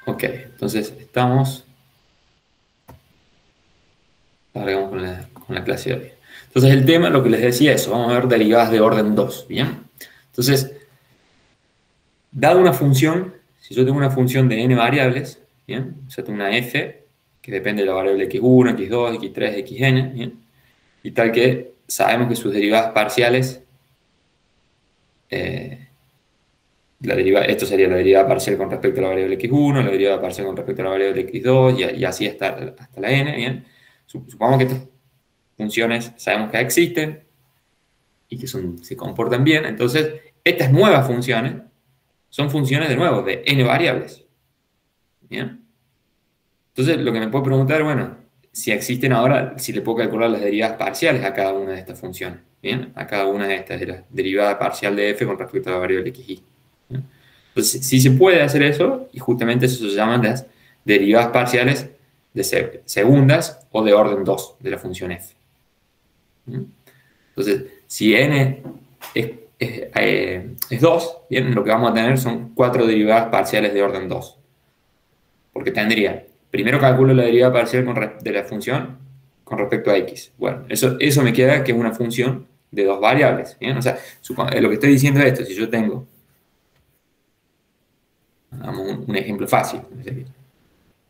Ok, entonces estamos... Largamos con la clase de hoy. Entonces el tema, lo que les decía, eso, vamos a ver derivadas de orden 2, ¿bien? Entonces, dado una función, si yo tengo una función de n variables, ¿bien? O sea, tengo una f que depende de la variable x1, x2, x3, xn, ¿bien? Y tal que sabemos que sus derivadas parciales, eh, esto sería la derivada parcial con respecto a la variable x1, la derivada parcial con respecto a la variable x2, y así hasta la n, ¿bien? Supongamos que estas funciones sabemos que existen y que se comportan bien, entonces estas nuevas funciones son funciones de nuevo de n variables, ¿bien? Entonces lo que me puedo preguntar, bueno, si existen ahora, si le puedo calcular las derivadas parciales a cada una de estas funciones, ¿bien? A cada una de estas, de la derivada parcial de f con respecto a la variable xy. ¿Bien? Entonces, sí se puede hacer eso, y justamente eso se llaman las derivadas parciales de segundas o de orden 2 de la función f. ¿Bien? Entonces, si n es 2, ¿bien? Lo que vamos a tener son 4 derivadas parciales de orden 2. Porque tendría, primero calculo la derivada parcial de la función con respecto a x. Bueno, eso me queda que es una función de dos variables, ¿bien? O sea, lo que estoy diciendo es esto, si yo tengo, hagamos un ejemplo fácil,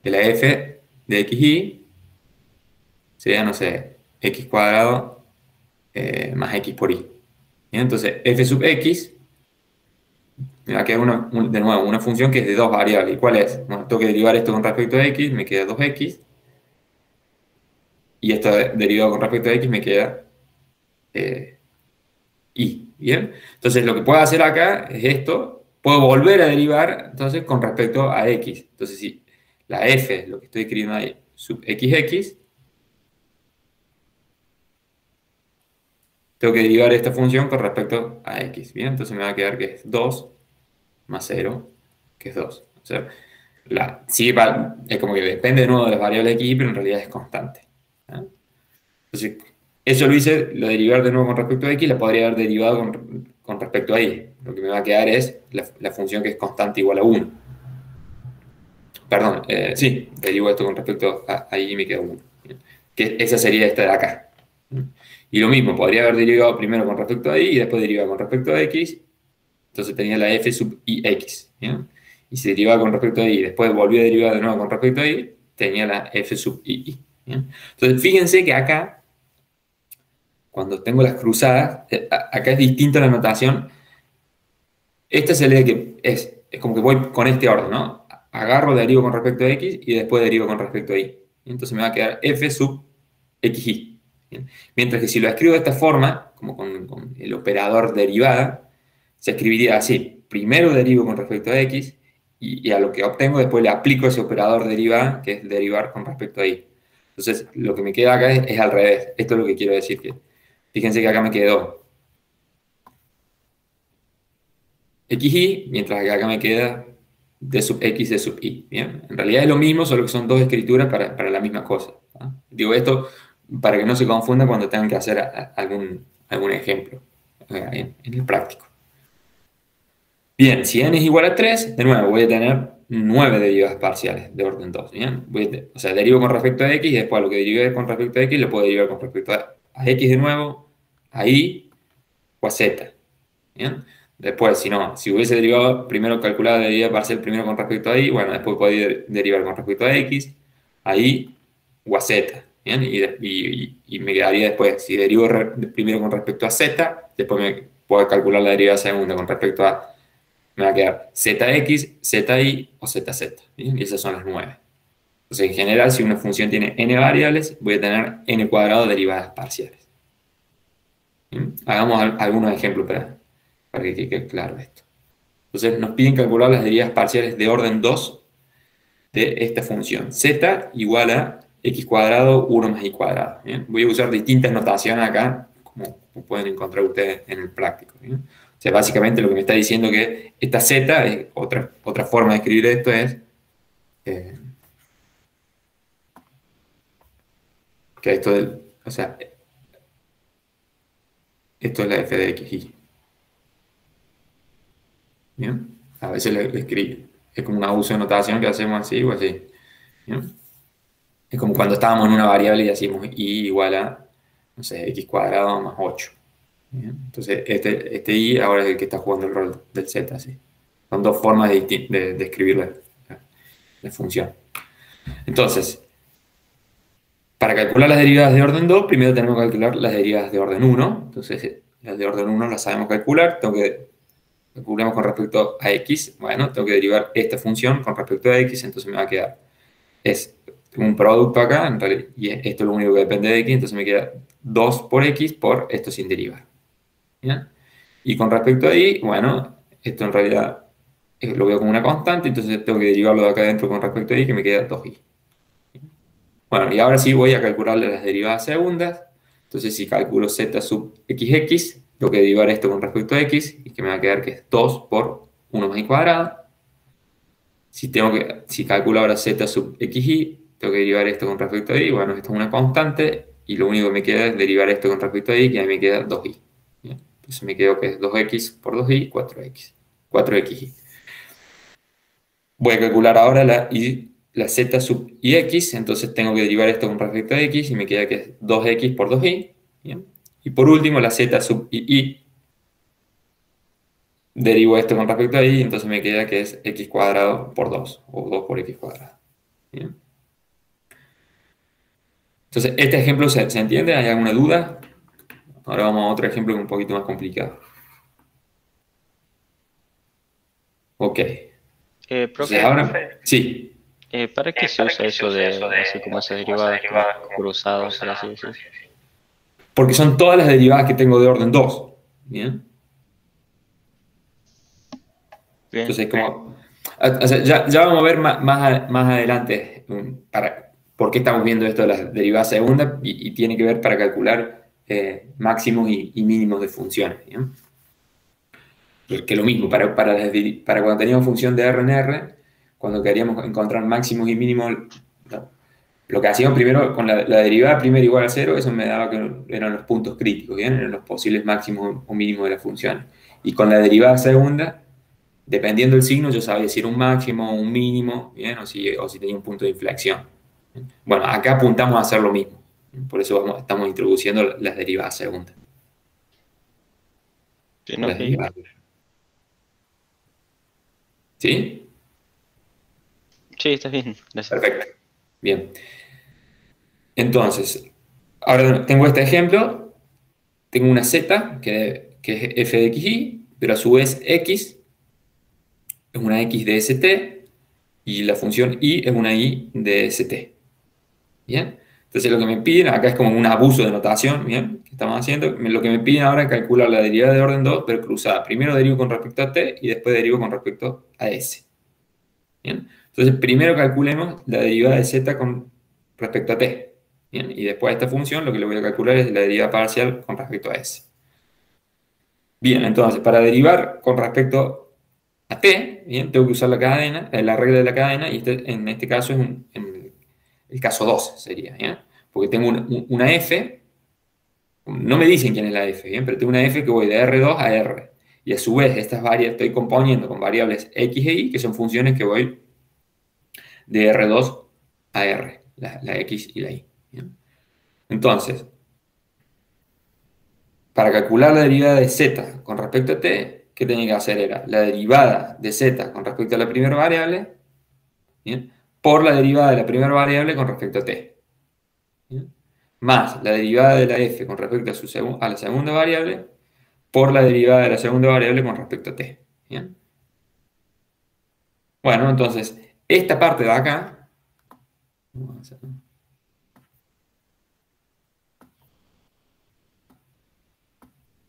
que la f de xy sería, no sé, x cuadrado más x por y. ¿Bien? Entonces, f sub x me va a quedar de nuevo una función que es de dos variables. ¿Y cuál es? Bueno, tengo que derivar esto con respecto a x, me queda 2x, y esto derivado con respecto a x me queda eh, y, ¿bien? Entonces lo que puedo hacer acá es esto, puedo volver a derivar entonces con respecto a x. Entonces si la f, lo que estoy escribiendo ahí, sub xx, tengo que derivar esta función con respecto a x, ¿bien? Entonces me va a quedar que es 2 más 0, que es 2. O sea, sí, es como que depende de nuevo de las variables de aquí, pero en realidad es constante. ¿Ah? Entonces, eso lo hice, lo derivar de nuevo con respecto a x, la podría haber derivado con respecto a y. Lo que me va a quedar es la función que es constante igual a 1. Perdón, sí, derivo esto con respecto a y me queda 1. Que esa sería esta de acá. Y lo mismo, podría haber derivado primero con respecto a y después derivado con respecto a x. Entonces tenía la f sub ix. ¿Bien? Y si derivaba con respecto a y después volvió a derivar de nuevo con respecto a y, tenía la f sub i. ¿Bien? Entonces fíjense que acá cuando tengo las cruzadas, acá es distinta la notación. Esta se lee que es como que voy con este orden, ¿no? Agarro, derivo con respecto a x y después derivo con respecto a y. Entonces me va a quedar f sub xy. ¿Bien? Mientras que si lo escribo de esta forma, como con el operador derivada, se escribiría así. Primero derivo con respecto a x y a lo que obtengo después le aplico ese operador derivada, que es derivar con respecto a y. Entonces lo que me queda acá es al revés. Esto es lo que quiero decir. Fíjense que acá me quedó xy, mientras que acá me queda d sub x, d sub y. ¿Bien? En realidad es lo mismo, solo que son dos escrituras para la misma cosa. ¿Ah? Digo esto para que no se confunda cuando tengan que hacer algún ejemplo en el práctico. Bien, si n es igual a 3, de nuevo voy a tener 9 derivadas parciales de orden 2. ¿Bien? O sea, derivo con respecto a x y después lo que derivé con respecto a x lo puedo derivar con respecto a x de nuevo, a y o a z. ¿Bien? Después, si hubiese derivado, primero calculado la derivada parcial primero con respecto a y, bueno, después podía derivar con respecto a x, a y o a z. ¿Bien? Y me quedaría después, si derivo primero con respecto a z, después me puedo calcular la derivada segunda con respecto a, me va a quedar zx, zi o zz. ¿Bien? Y esas son las 9. Entonces, en general, si una función tiene n variables, voy a tener n cuadrado derivadas parciales. ¿Bien? Hagamos algunos ejemplos para que quede claro esto. Entonces nos piden calcular las derivadas parciales de orden 2 de esta función. Z igual a x cuadrado 1 más y cuadrado. ¿Bien? Voy a usar distintas notaciones acá, como pueden encontrar ustedes en el práctico. ¿Bien? O sea, básicamente lo que me está diciendo que esta z, es otra forma de escribir esto es eh, que esto o sea, esto es la f de xy. ¿Bien? A veces le escribo. es como un abuso de notación que hacemos así o así. ¿Bien? Es como cuando estábamos en una variable y decimos y igual a, no sé, x cuadrado más 8. ¿Bien? Entonces, este y ahora es el que está jugando el rol del z, ¿sí? Son dos formas de escribir la función. Entonces, para calcular las derivadas de orden 2, primero tenemos que calcular las derivadas de orden 1. Entonces, las de orden 1 las sabemos calcular. Calculamos con respecto a x. Bueno, tengo que derivar esta función con respecto a x, entonces me va a quedar un producto acá, en realidad, y esto es lo único que depende de x, entonces me queda 2 por x por esto sin derivar. ¿Bien? Y con respecto a y, bueno, esto en realidad lo veo como una constante, entonces tengo que derivarlo de acá adentro con respecto a y, que me queda 2y. Bueno, y ahora sí voy a calcularle las derivadas segundas. Entonces, si calculo z sub xx, tengo que derivar esto con respecto a x, y que me va a quedar que es 2 por 1 más y cuadrado. Si calculo ahora z sub xy, tengo que derivar esto con respecto a y. Bueno, esto es una constante, y lo único que me queda es derivar esto con respecto a y, que ahí me queda 2y. ¿Bien? Entonces me quedo que es 2x por 2y, 4x. 4xy. Voy a calcular ahora la z sub ix, entonces tengo que derivar esto con respecto a x y me queda que es 2x por 2y. ¿Bien? Y por último, la z sub y, derivo esto con respecto a y, entonces me queda que es x cuadrado por 2, o 2 por x cuadrado. ¿Bien? Entonces, ¿este ejemplo se entiende? ¿Hay alguna duda? Ahora vamos a otro ejemplo que es un poquito más complicado. Ok. Entonces Profe, ahora, sí. ¿para qué se usa eso de así como esas derivadas como cruzadas, por así decir? Porque son todas las derivadas que tengo de orden 2. ¿Bien? Bien, Entonces, o sea, ya vamos a ver más adelante por qué estamos viendo esto de las derivadas segundas y tiene que ver para calcular máximos y mínimos de funciones. ¿Bien? Que lo mismo, para cuando teníamos función de R en R, cuando queríamos encontrar máximos y mínimos, no, lo que hacíamos primero con la derivada primera igual a cero, eso me daba que eran los puntos críticos, ¿bien? Eran los posibles máximos o mínimos de la función. Y con la derivada segunda, dependiendo del signo, yo sabía si era un máximo o un mínimo, ¿bien? O si tenía un punto de inflexión. ¿Bien? Bueno, acá apuntamos a hacer lo mismo. ¿Bien? Por eso estamos introduciendo las derivadas segundas. bien, O las ok. derivadas. ¿Sí? Sí, está bien, gracias. Perfecto. Bien. Entonces, ahora tengo este ejemplo. Tengo una z que es f de xy, pero a su vez x es una x de st y la función y es una y de st. ¿Bien? Entonces lo que me piden, acá es como un abuso de notación, ¿bien? Que estamos haciendo. Lo que me piden ahora es calcular la derivada de orden 2 pero cruzada. Primero derivo con respecto a t y después derivo con respecto a s. ¿Bien? Entonces primero calculemos la derivada de z con respecto a t. ¿Bien? Y después a esta función lo que le voy a calcular es la derivada parcial con respecto a s. Bien, entonces para derivar con respecto a t, ¿bien? Tengo que usar la cadena, la regla de la cadena, y en este caso es en el caso 2 sería, ¿bien? Porque tengo una f, no me dicen quién es la f, ¿bien? Pero tengo una f que voy de R2 a R. Y a su vez estas variables estoy componiendo con variables x e y, que son funciones que voy de R2 a R, la x y la y. ¿Bien? Entonces, para calcular la derivada de z con respecto a t, ¿qué tenía que hacer? Era la derivada de z con respecto a la primera variable, ¿bien? Por la derivada de la primera variable con respecto a t. ¿Bien? Más la derivada de la f con respecto a la segunda variable por la derivada de la segunda variable con respecto a t. ¿Bien? Bueno, entonces, esta parte de acá,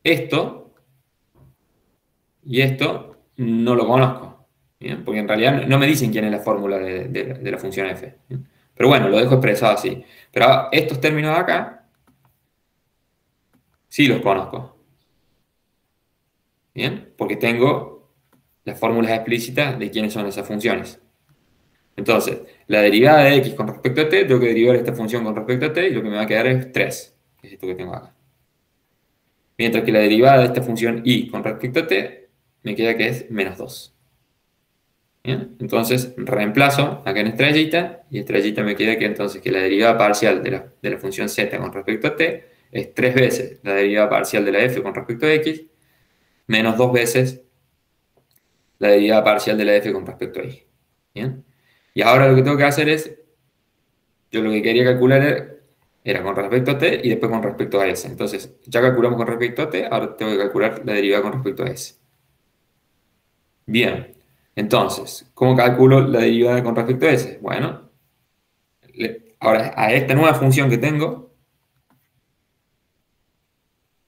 esto y esto no lo conozco. ¿Bien? Porque en realidad no me dicen quién es la fórmula de la función f. ¿Bien? Pero bueno, lo dejo expresado así. Pero estos términos de acá sí los conozco. ¿Bien? Porque tengo las fórmulas explícitas de quiénes son esas funciones. Entonces, la derivada de x con respecto a t, tengo que derivar esta función con respecto a t y lo que me va a quedar es 3, que es esto que tengo acá. Mientras que la derivada de esta función y con respecto a t, me queda que es menos 2. ¿Bien? Entonces reemplazo acá en estrellita, y estrellita me queda que entonces que la derivada parcial de la función z con respecto a t es 3 veces la derivada parcial de la f con respecto a x, menos 2 veces la derivada parcial de la f con respecto a y. ¿Bien? Y ahora lo que tengo que hacer es, yo lo que quería calcular era con respecto a t y después con respecto a s. Entonces, ya calculamos con respecto a t, ahora tengo que calcular la derivada con respecto a s. Bien, entonces, ¿cómo calculo la derivada con respecto a s? Bueno, ahora a esta nueva función que tengo,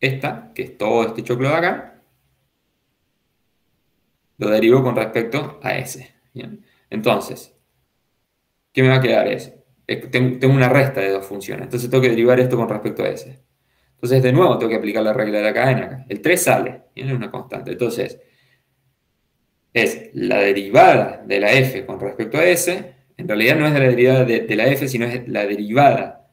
esta, que es todo este choclo de acá, lo derivo con respecto a s. Bien, entonces, ¿qué me va a quedar? Tengo una resta de dos funciones, entonces tengo que derivar esto con respecto a s. Entonces, de nuevo, tengo que aplicar la regla de la cadena acá. El 3 sale, ¿bien? Es una constante. Entonces, es la derivada de la f con respecto a s. En realidad no es la derivada de la f, sino es la derivada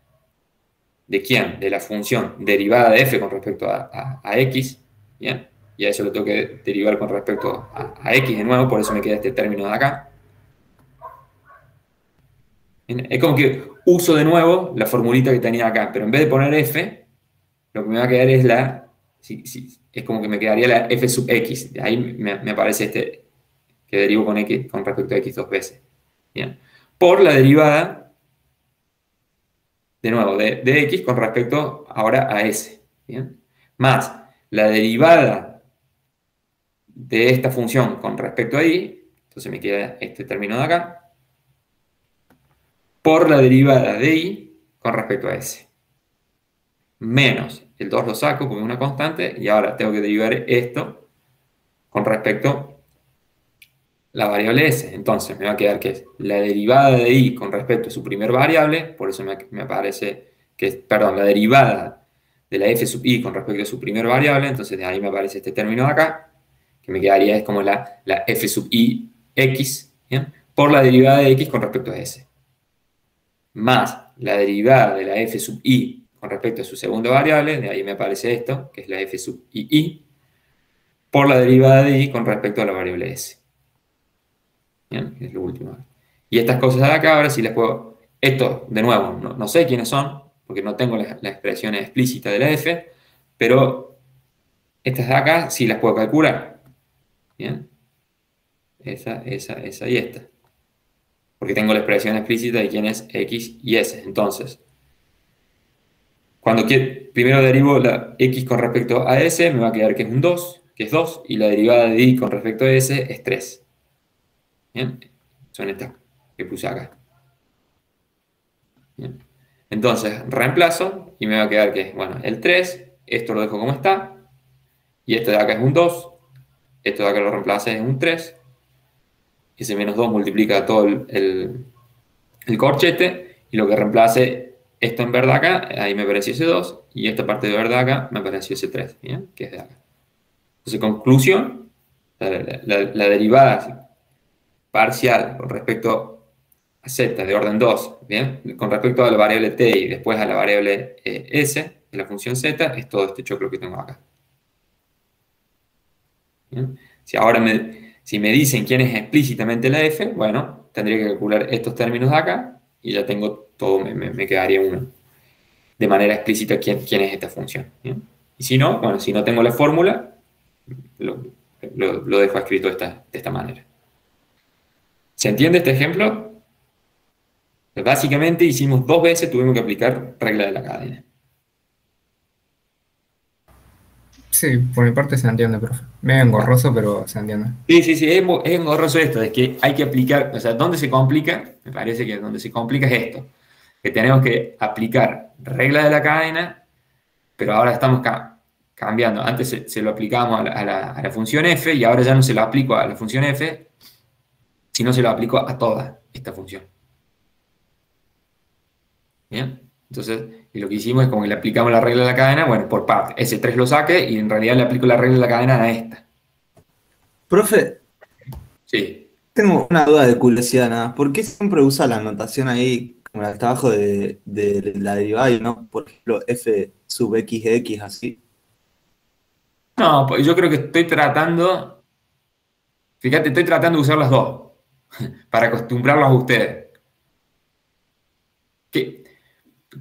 ¿de quién? De la función derivada de f con respecto a x. ¿Bien? Y a eso lo tengo que derivar con respecto a x de nuevo, por eso me queda este término de acá. ¿Bien? Es como que uso de nuevo la formulita que tenía acá, pero en vez de poner f, lo que me va a quedar es es como que me quedaría la f sub x. Ahí me aparece este que derivo con x con respecto a x dos veces. ¿Bien? Por la derivada, de nuevo, de x con respecto ahora a s. ¿Bien? Más la derivada de esta función con respecto a y, entonces me queda este término de acá, por la derivada de y con respecto a s. Menos el 2 lo saco porque es una constante, y ahora tengo que derivar esto con respecto a la variable s. Entonces me va a quedar que es la derivada de y con respecto a su primer variable, por eso me aparece que es, perdón, la derivada de la f sub i con respecto a su primer variable, entonces de ahí me aparece este término de acá, que me quedaría es como la f sub i x, ¿bien? Por la derivada de x con respecto a s. Más la derivada de la f sub i con respecto a su segunda variable, de ahí me aparece esto, que es la f sub i, por la derivada de y con respecto a la variable s. Bien, es lo último. Y estas cosas de acá, ahora sí las puedo. Esto, de nuevo, no sé quiénes son, porque no tengo la expresión explícita de la f, pero estas de acá sí las puedo calcular. Bien, esa y esta. Porque tengo la expresión explícita de quién es x y s. Entonces, cuando primero derivo la x con respecto a s, me va a quedar que es un 2, que es 2, y la derivada de y con respecto a s es 3. Bien, son estas que puse acá. Bien. Entonces, reemplazo y me va a quedar que, bueno, el 3, esto lo dejo como está, y este de acá es un 2, esto de acá lo reemplace es un 3, ese menos 2 multiplica todo el corchete, y lo que reemplace esto en verde acá, ahí me apareció ese 2, y esta parte de verde acá me apareció ese 3, ¿bien? Que es de acá. Entonces, conclusión, la derivada parcial con respecto a z de orden 2, ¿bien? Con respecto a la variable t y después a la variable s de la función z, es todo este choclo que tengo acá. ¿Bien? Si me dicen quién es explícitamente la f, bueno, tendría que calcular estos términos de acá y ya tengo todo, me quedaría uno de manera explícita quién es esta función. ¿Bien? Y si no, bueno, si no tengo la fórmula, lo dejo escrito de esta manera. ¿Se entiende este ejemplo? Básicamente hicimos dos veces, tuvimos que aplicar regla de la cadena. Sí, por mi parte se entiende, profe. Medio engorroso, pero se entiende. Sí, es engorroso esto, es que hay que aplicar, o sea, ¿dónde se complica? Me parece que donde se complica es esto, que tenemos que aplicar regla de la cadena, pero ahora estamos cambiando. Antes se lo aplicábamos a la función f y ahora ya no se lo aplico a la función f, sino se lo aplico a toda esta función. ¿Bien? Entonces, y lo que hicimos es como que le aplicamos la regla de la cadena, bueno, por parte. Ese 3 lo saque y en realidad le aplico la regla de la cadena a esta. Profe, Sí. tengo una duda de curiosidad nada más. ¿Por qué siempre usa la notación ahí, como la que está abajo de la derivada y no, por ejemplo, f sub x de x así? No, pues yo creo que fíjate, estoy tratando de usar las dos. para acostumbrarlos a ustedes.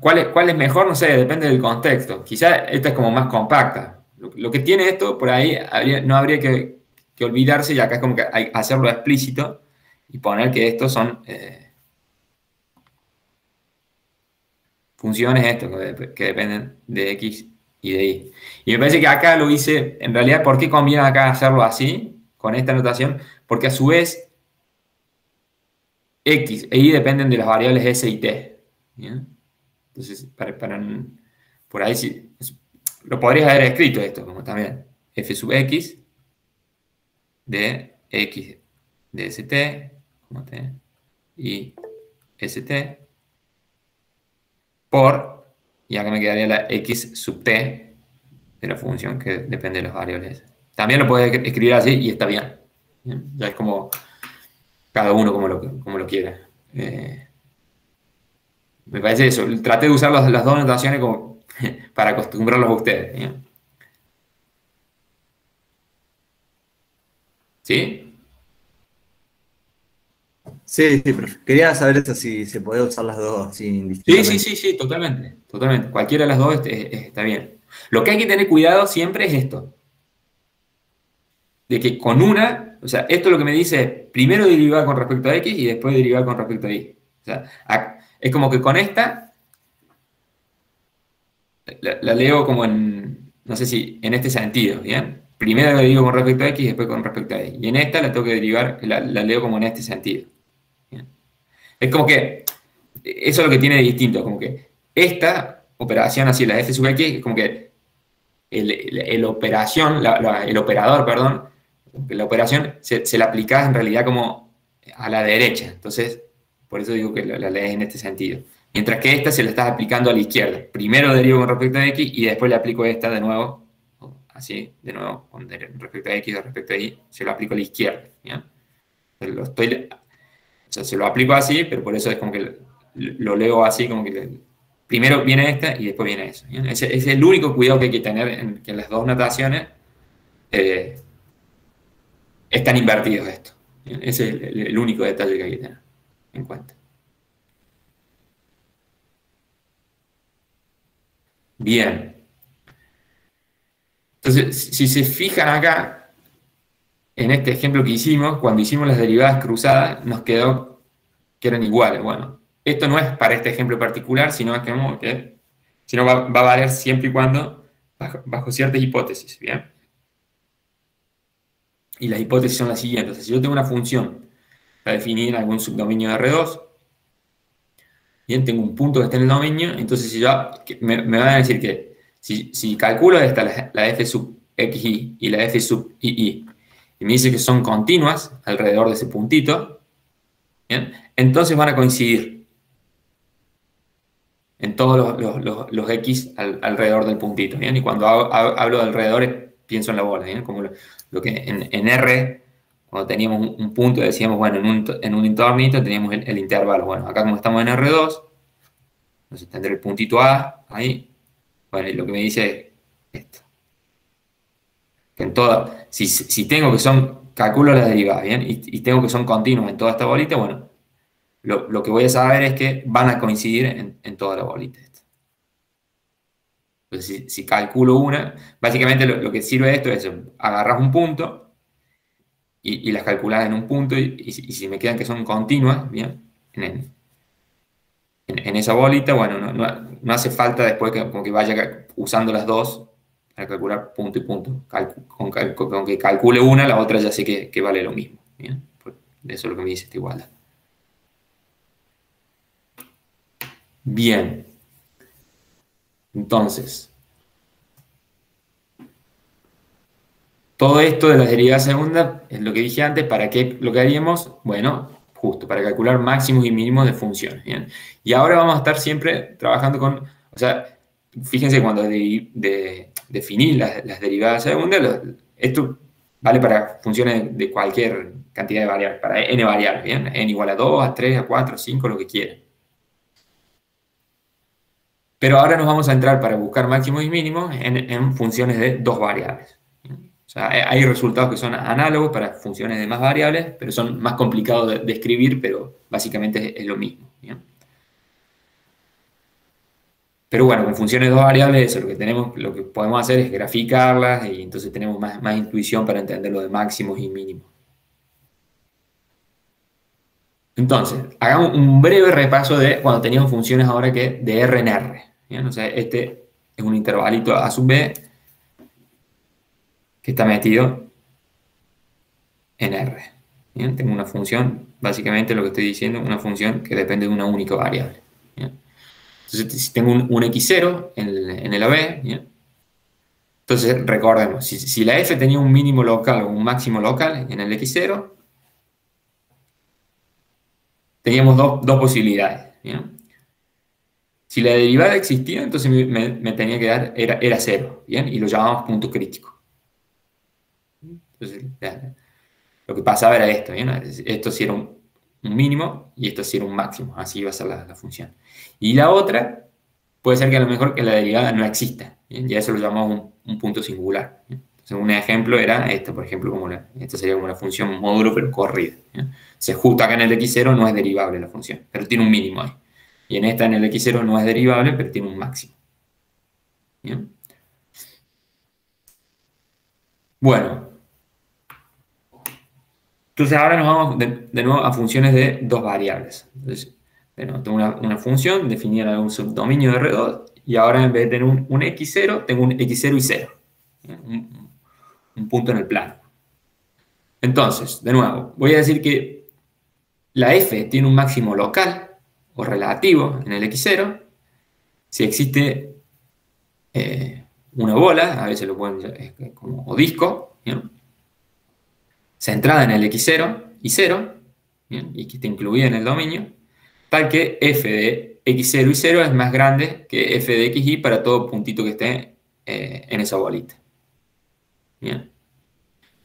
¿Cuál es mejor? No sé, depende del contexto. Quizá esta es como más compacta. Lo que tiene esto, por ahí, no habría que olvidarse, y acá es como que hay que hacerlo explícito y poner que estos son funciones que dependen de X y de Y. Y me parece que acá lo hice, en realidad, ¿por qué conviene acá hacerlo así, con esta notación? Porque a su vez, X e Y dependen de las variables S y T. ¿Bien? Entonces, por ahí sí, lo podrías haber escrito esto, como también, f sub x de x de st, como t, y st, por, y acá me quedaría la x sub t de la función que depende de las variables. También lo puedes escribir así y está bien. ¿Bien? Ya es como cada uno como lo quiera. Me parece eso. Traté de usar las dos notaciones como para acostumbrarlos a ustedes. ¿Bien? ¿Sí? Sí, sí, profe. Quería saber eso, si se podía usar las dos así Sí, indistintamente. sí, totalmente, totalmente. Cualquiera de las dos está bien. Lo que hay que tener cuidado siempre es esto, de que con una, o sea, esto lo que me dice es primero derivar con respecto a X y después derivar con respecto a Y. O sea, es como que con esta la leo como no sé si en este sentido, ¿bien? Primero derivo con respecto a X y después con respecto a Y. Y en esta la tengo que derivar, la leo como en este sentido. ¿Bien? Es como que, eso es lo que tiene de distinto, como que esta operación así, la f sub x, es como que el operador, perdón, la operación se la aplicás en realidad como a la derecha. Entonces, por eso digo que la lees en este sentido. Mientras que esta se la estás aplicando a la izquierda. Primero derivo con respecto a x y después le aplico esta de nuevo, así, de nuevo, con respecto a x o respecto a y, se lo aplico a la izquierda. ¿Bien? O sea, se lo aplico así, pero por eso es como que lo leo así, como que primero viene esta y después viene eso. ¿Bien? Ese es el único cuidado que hay que tener que en las dos notaciones eh, están invertidos esto. ¿Bien? Ese es el único detalle que hay que tener en cuenta. Bien. Entonces, si se fijan acá, en este ejemplo que hicimos, cuando hicimos las derivadas cruzadas, nos quedó que eran iguales. Bueno, esto no es para este ejemplo particular, sino sino va a valer siempre y cuando bajo ciertas hipótesis, ¿bien? Y las hipótesis son las siguientes. Si yo tengo una función para definir algún subdominio de R2, bien, tengo un punto que está en el dominio, entonces si me van a decir que si calculo la f sub xy y la f sub ii, y me dice que son continuas alrededor de ese puntito, ¿bien? Entonces van a coincidir en todos los x alrededor del puntito, ¿bien? Y cuando hablo de alrededores, pienso en la bola, ¿bien? Como lo que en R, cuando teníamos un punto, decíamos, bueno, en un entornito teníamos el intervalo. Bueno, acá como estamos en R2, entonces tendré el puntito A ahí. Bueno, y lo que me dice es esto. Que si tengo que calculo las derivadas, ¿bien? Y tengo que son continuos en toda esta bolita, bueno, lo que voy a saber es que van a coincidir en toda la bolita. Entonces, si calculo una, básicamente lo que sirve de esto es agarras un punto y las calculas en un punto y si me quedan que son continuas, ¿bien? En esa bolita, bueno, no hace falta después como que vaya usando las dos para calcular punto y punto. Con que calcule una, la otra ya sé que vale lo mismo. ¿Bien? Eso es lo que me dice esta igualdad. Bien. Entonces, todo esto de las derivadas segundas es lo que dije antes. ¿Para qué lo que haríamos? Bueno, justo para calcular máximos y mínimos de funciones. ¿Bien? Y ahora vamos a estar siempre trabajando con, o sea, fíjense cuando definir las derivadas segundas, esto vale para funciones de cualquier cantidad de variables, para n variables, ¿bien? N igual a 2, a 3, a 4, a 5, lo que quieran. Pero ahora nos vamos a entrar para buscar máximos y mínimos en funciones de dos variables. O sea, hay resultados que son análogos para funciones de más variables, pero son más complicados de escribir, pero básicamente es lo mismo. ¿Bien? Pero bueno, con funciones de dos variables, eso, lo que podemos hacer es graficarlas y entonces tenemos más intuición para entender lo de máximos y mínimos. Entonces, hagamos un breve repaso de cuando teníamos funciones ahora que de R en R. ¿Bien? O sea, este es un intervalito A sub B que está metido en R. ¿Bien? Tengo una función, básicamente lo que estoy diciendo, una función que depende de una única variable. ¿Bien? Entonces, si tengo un x0 en el AB, ¿bien? Entonces recordemos, si la f tenía un mínimo local o un máximo local en el x0, teníamos dos posibilidades. ¿Bien? Si la derivada existía, entonces me tenía que dar, era 0, ¿bien? Y lo llamamos punto crítico. Entonces, lo que pasaba era esto, ¿bien? Esto sí era un mínimo y esto sí era un máximo, así iba a ser la función. Y la otra, puede ser que a lo mejor que la derivada no exista, ¿bien? Y a eso lo llamamos un punto singular. ¿Bien? Entonces, un ejemplo era esto, por ejemplo, esta sería como la función módulo, pero corrida. ¿Bien? Se justo acá en el x0 no es derivable la función, pero tiene un mínimo ahí. Y en esta en el x0 no es derivable, pero tiene un máximo. ¿Bien? Bueno, entonces ahora nos vamos de nuevo a funciones de dos variables. Entonces, bueno, tengo una función definida en un subdominio de R2 y ahora en vez de tener un x0, tengo un x0 y 0. Un punto en el plano. Entonces, de nuevo, voy a decir que la f tiene un máximo local o relativo en el x0 si existe una bola, a veces lo pueden como o disco, ¿bien? Centrada en el x0 y 0, ¿bien? Y que esté incluida en el dominio, tal que f de x0 y 0 es más grande que f de xy para todo puntito que esté en esa bolita. ¿Bien?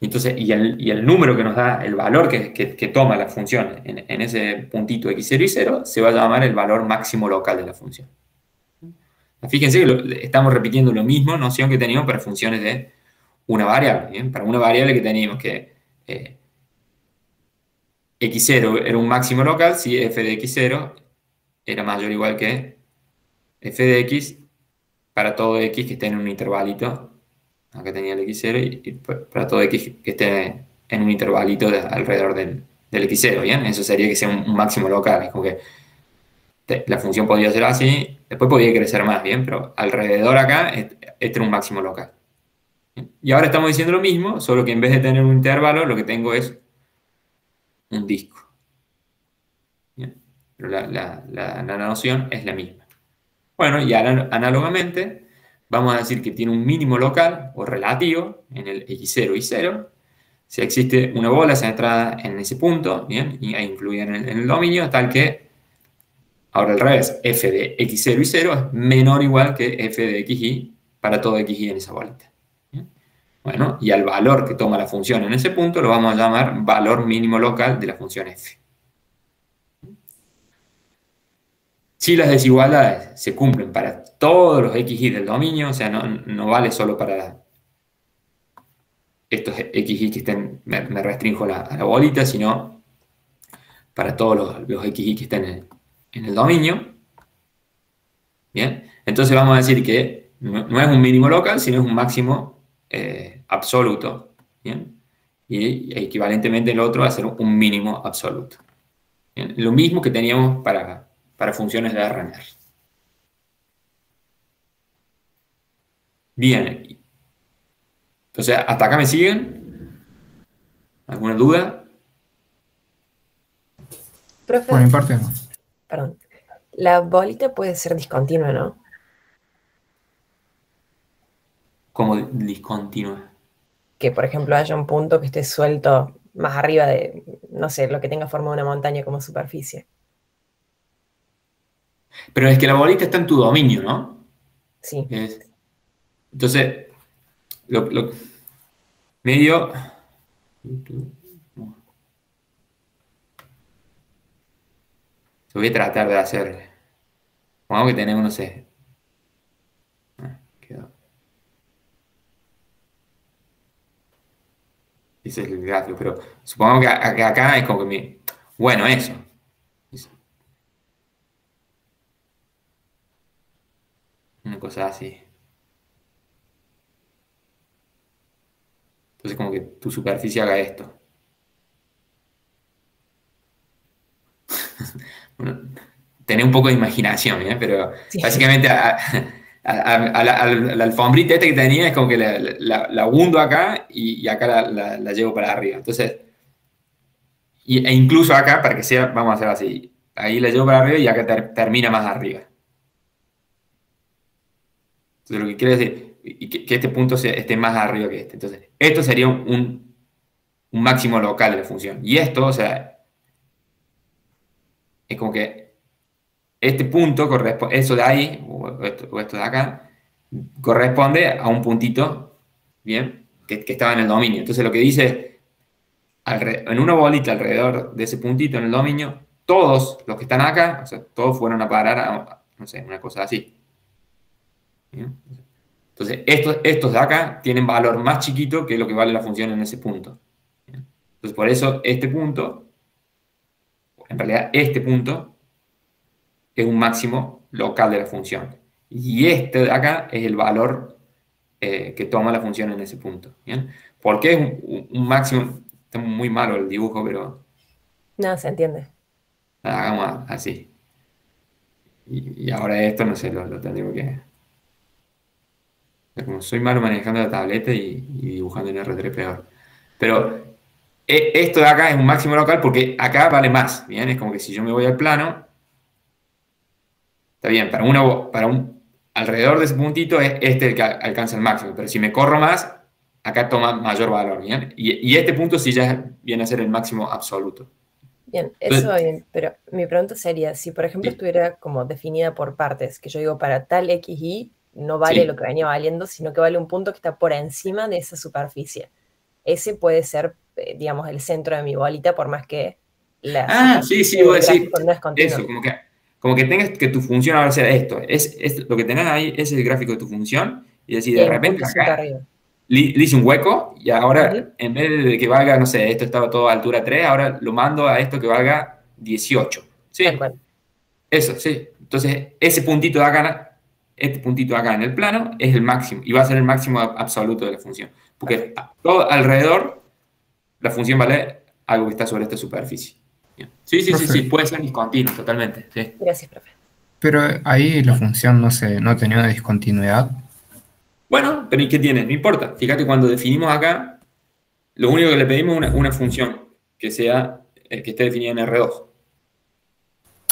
Entonces, y el número que nos da, el valor que toma la función en ese puntito x0 y 0, se va a llamar el valor máximo local de la función. Fíjense que estamos repitiendo lo mismo noción que teníamos para funciones de una variable. ¿Bien? Para una variable que teníamos que x0 era un máximo local si f de x0 era mayor o igual que f de x para todo x que esté en un intervalito. Acá tenía el x0 y para todo x que esté en un intervalito alrededor del x0, ¿bien? Eso sería que sea un máximo local. Es como que la función podría ser así, después podría crecer más, ¿bien? Pero alrededor acá, este era un máximo local. ¿Bien? Y ahora estamos diciendo lo mismo, solo que en vez de tener un intervalo, lo que tengo es un disco. ¿Bien? Pero la noción es la misma. Bueno, y análogamente, vamos a decir que tiene un mínimo local o relativo en el x0 y 0. Si existe una bola centrada en ese punto, ¿bien? Y incluida en el dominio, tal que, ahora al revés, f de x0 y 0 es menor o igual que f de xy para todo xy en esa bolita. ¿Bien? Bueno, y al valor que toma la función en ese punto lo vamos a llamar valor mínimo local de la función f. Si las desigualdades se cumplen para todos los xy del dominio, o sea, no vale solo para estos xy que estén, me restringo a la bolita, sino para todos los xy que estén en el dominio. Bien, entonces vamos a decir que no es un mínimo local, sino es un máximo absoluto. Bien, y equivalentemente el otro va a ser un mínimo absoluto. Bien, lo mismo que teníamos para funciones de R. Bien, entonces hasta acá me siguen. ¿Alguna duda? Por Profe, mi parte no. perdón. La bolita puede ser discontinua, ¿no? Como discontinua. Que, por ejemplo, haya un punto que esté suelto más arriba de, no sé, lo que tenga forma de una montaña como superficie. Pero es que la bolita está en tu dominio, ¿no? Sí. Entonces, medio... Voy a tratar de hacer... Como que tenemos, no sé... Quedó. ese es el gráfico, pero supongamos que acá es como que bueno, eso. Una cosa así. Entonces como que tu superficie haga esto. Bueno, tener un poco de imaginación, ¿eh? Pero Sí. básicamente la alfombrita esta que tenía es como que la hundo acá y acá la llevo para arriba. Entonces, e incluso acá, para que sea, vamos a hacer así, ahí la llevo para arriba y acá termina más arriba. Entonces lo que quiero decir, que este punto esté más arriba que este. Entonces, esto sería un máximo local de la función. Y esto, o sea, es como que este punto corresponde, eso de ahí, o esto de acá, corresponde a un puntito, ¿bien? Que estaba en el dominio. Entonces lo que dice, en una bolita alrededor de ese puntito en el dominio, todos los que están acá, o sea, todos fueron a parar a, no sé, una cosa así. ¿Bien? Entonces, estos de acá tienen valor más chiquito que lo que vale la función en ese punto. ¿Bien? Entonces, por eso este punto, en realidad este punto, es un máximo local de la función. Y este de acá es el valor que toma la función en ese punto. ¿Bien? ¿Por qué es un máximo? Está muy malo el dibujo, pero No, se entiende. hagamos así. Y ahora esto, no sé, lo tendremos que... Como soy malo manejando la tableta y dibujando en R3 peor. Pero esto de acá es un máximo local porque acá vale más. ¿Bien? Es como que si yo me voy al plano, está bien, para un alrededor de ese puntito es este el que alcanza el máximo. Pero si me corro más, acá toma mayor valor. ¿Bien? Y este punto sí ya viene a ser el máximo absoluto. Bien, eso va Entonces, bien, pero mi pregunta sería, si por ejemplo sí, estuviera como definida por partes, que yo digo para tal XY no vale lo sí. que venía valiendo, sino que vale un punto que está por encima de esa superficie. Ese puede ser, digamos, el centro de mi bolita, por más que la Ah, sí, sí, superficie vos del decís gráfico no es eso, continua. como que tengas que tu función ahora sea esto. Lo que tenés ahí es el gráfico de tu función y decir, Y de hay un repente puntecito acá arriba. le hice un hueco y Ujú, ahora en vez de que valga, no sé, esto estaba todo a altura 3 ahora lo mando a esto que valga 18. tal Sí, cual. eso, sí. Entonces, ese puntito de acá, este puntito de acá en el plano es el máximo y va a ser el máximo absoluto de la función. Porque Perfecto. todo alrededor, la función vale algo que está sobre esta superficie. Bien. Sí, sí, sí, Profe, sí, puede ser discontinuo, totalmente. Sí. Gracias, profe. pero ahí la función no tenía una discontinuidad. Bueno, pero ¿y qué tiene? No importa. Fíjate, cuando definimos acá, lo único que le pedimos es una función que sea, que esté definida en R2.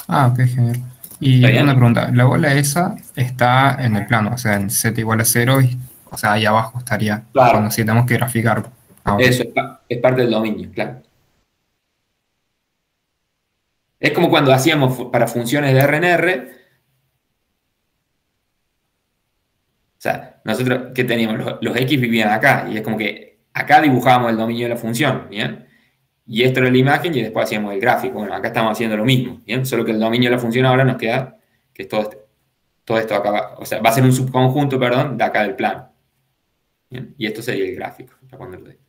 Ah, ok, genial. ¿Está Y una bien? pregunta, la bola esa está en el plano, o sea, en z igual a 0, y, o sea, ahí abajo estaría, cuando Claro. sí tenemos que graficar ahora. Eso es parte del dominio, claro. Es como cuando hacíamos para funciones de R en R, o sea, nosotros, ¿qué teníamos? Los X vivían acá, y es como que acá dibujábamos el dominio de la función, ¿bien? Y esto era la imagen y después hacíamos el gráfico. Bueno, acá estamos haciendo lo mismo, ¿bien? Solo que el dominio de la función ahora nos queda, que es todo esto acá, o sea, va a ser un subconjunto, perdón, de acá del plano. ¿Bien? Y esto sería el gráfico, ya cuando lo dé.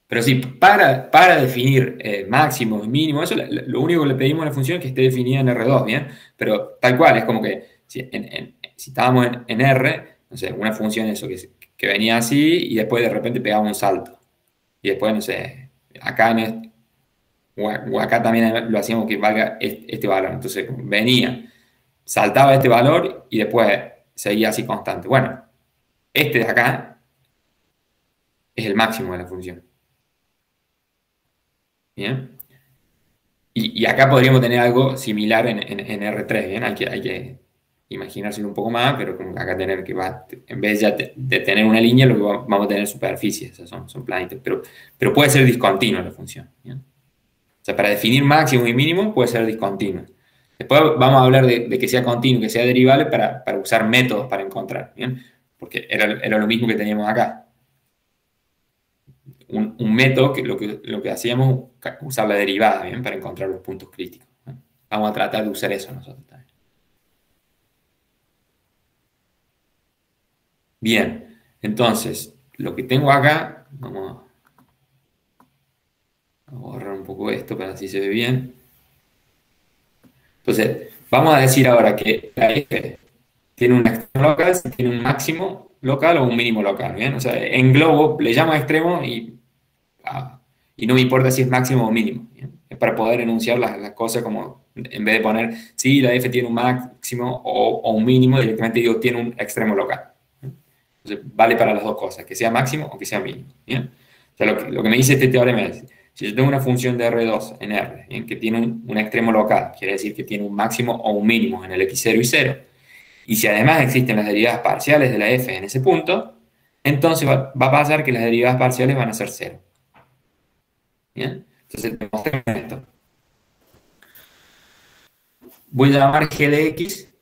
Pero sí, para definir máximo y mínimo, eso lo único que le pedimos a la función es que esté definida en R2, ¿bien? Pero tal cual, es como que si estábamos en R, no sé, una función eso que venía así y después de repente pegaba un salto. Y después, no sé, acá o acá también lo hacíamos que valga este valor. Entonces venía, saltaba este valor y después seguía así constante. Bueno, este de acá es el máximo de la función. ¿Bien? Y acá podríamos tener algo similar en R3, ¿bien? Hay que imaginárselo un poco más, pero como que acá tener que en vez ya de tener una línea, lo que vamos a tener superficies, o sea, son planitos, pero puede ser discontinua la función, ¿bien? O sea, para definir máximo y mínimo puede ser discontinua. Después vamos a hablar de que sea continuo, que sea derivable para usar métodos para encontrar, ¿bien? Porque era lo mismo que teníamos acá. Un método que lo que hacíamos usar la derivada, ¿bien? Para encontrar los puntos críticos, ¿no? Vamos a tratar de usar eso nosotros también. Bien, entonces, lo que tengo acá Vamos a borrar un poco esto para así se ve bien. Entonces, vamos a decir ahora que la f tiene un extremo local, si tiene un máximo local o un mínimo local, ¿bien? O sea, en globo le llamo extremo y no me importa si es máximo o mínimo, ¿bien? Es para poder enunciar las cosas como, en vez de poner, sí, la f tiene un máximo o un mínimo, directamente digo, tiene un extremo local. Entonces, vale para las dos cosas, que sea máximo o que sea mínimo, ¿bien? O sea, lo que me dice este teorema es, si yo tengo una función de R2 en R, ¿bien? Que tiene un extremo local, quiere decir que tiene un máximo o un mínimo en el x0 y 0, y si además existen las derivadas parciales de la f en ese punto, entonces va a pasar que las derivadas parciales van a ser 0. ¿Bien? Entonces, demostremos esto. Voy a llamar g de x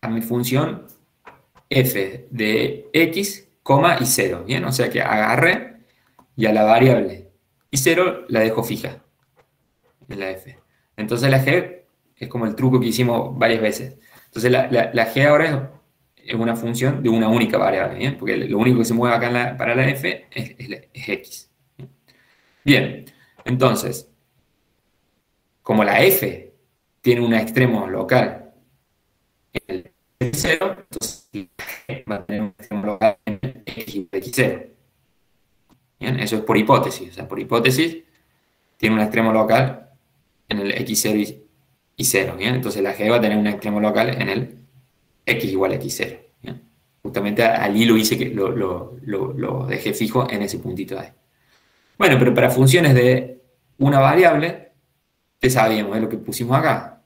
a mi función f de x, y 0. ¿Bien? O sea que agarré y a la variable y 0 la dejo fija en la f. Entonces la g es como el truco que hicimos varias veces. Entonces la g ahora es una función de una única variable, ¿bien? Porque lo único que se mueve acá para la f es x. Bien, entonces, como la f tiene un extremo local en el x0, entonces la g va a tener un extremo local en el x0. ¿Bien? Eso es por hipótesis. O sea, por hipótesis tiene un extremo local en el x0 y 0. ¿Bien? Entonces la g va a tener un extremo local en el x igual a x0. ¿Bien? Justamente allí lo hice, que lo dejé fijo en ese puntito ahí. Bueno, pero para funciones de una variable, ¿qué sabíamos? Es lo que pusimos acá.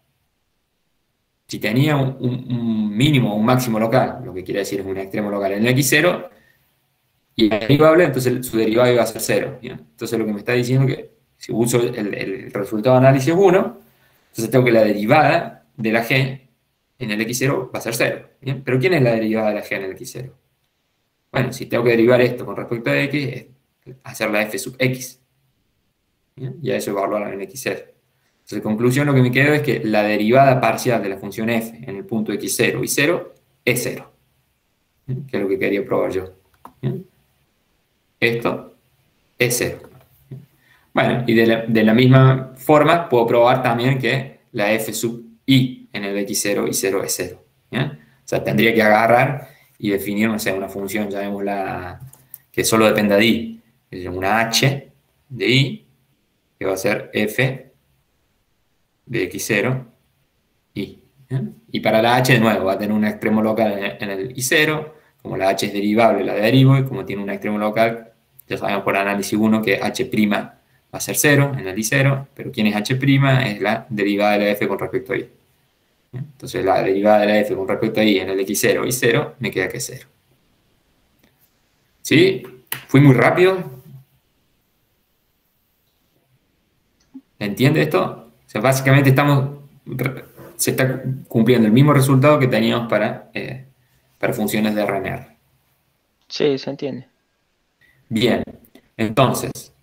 Si tenía un mínimo o un máximo local, lo que quiere decir es un extremo local en el x0, y es derivable, entonces su derivada iba a ser 0. ¿Bien? Entonces lo que me está diciendo es que si uso el resultado de análisis 1, entonces tengo que la derivada de la g en el x0 va a ser 0. ¿Bien? Pero ¿quién es la derivada de la g en el x0? Bueno, si tengo que derivar esto con respecto a x, es hacer la f sub x. ¿Bien? Y a eso evaluar en x0. Entonces, en conclusión, lo que me queda es que la derivada parcial de la función f en el punto x0 y 0 es 0. ¿Bien? Que es lo que quería probar yo. ¿Bien? Esto es 0. Bueno, y de la misma forma puedo probar también que la f sub i en el x0 y 0 es 0. ¿Bien? O sea, tendría que agarrar y definir, no sé, una función, llamémosla, que solo dependa de i. Es una h de i, que va a ser f de x0 i. ¿Bien? Y para la h, de nuevo, va a tener un extremo local en el i0. Como la h es derivable, la derivo, y como tiene un extremo local, ya sabemos por análisis 1 que h' va a ser 0 en el i0, pero ¿quién es h'? Es la derivada de la f con respecto a i. ¿Bien? Entonces la derivada de la f con respecto a i en el x0 y 0 me queda que es 0. ¿Sí? ¿Fui muy rápido? ¿Entiende esto? O sea, básicamente se está cumpliendo el mismo resultado que teníamos para funciones de RNR. Sí, se entiende. Bien, entonces,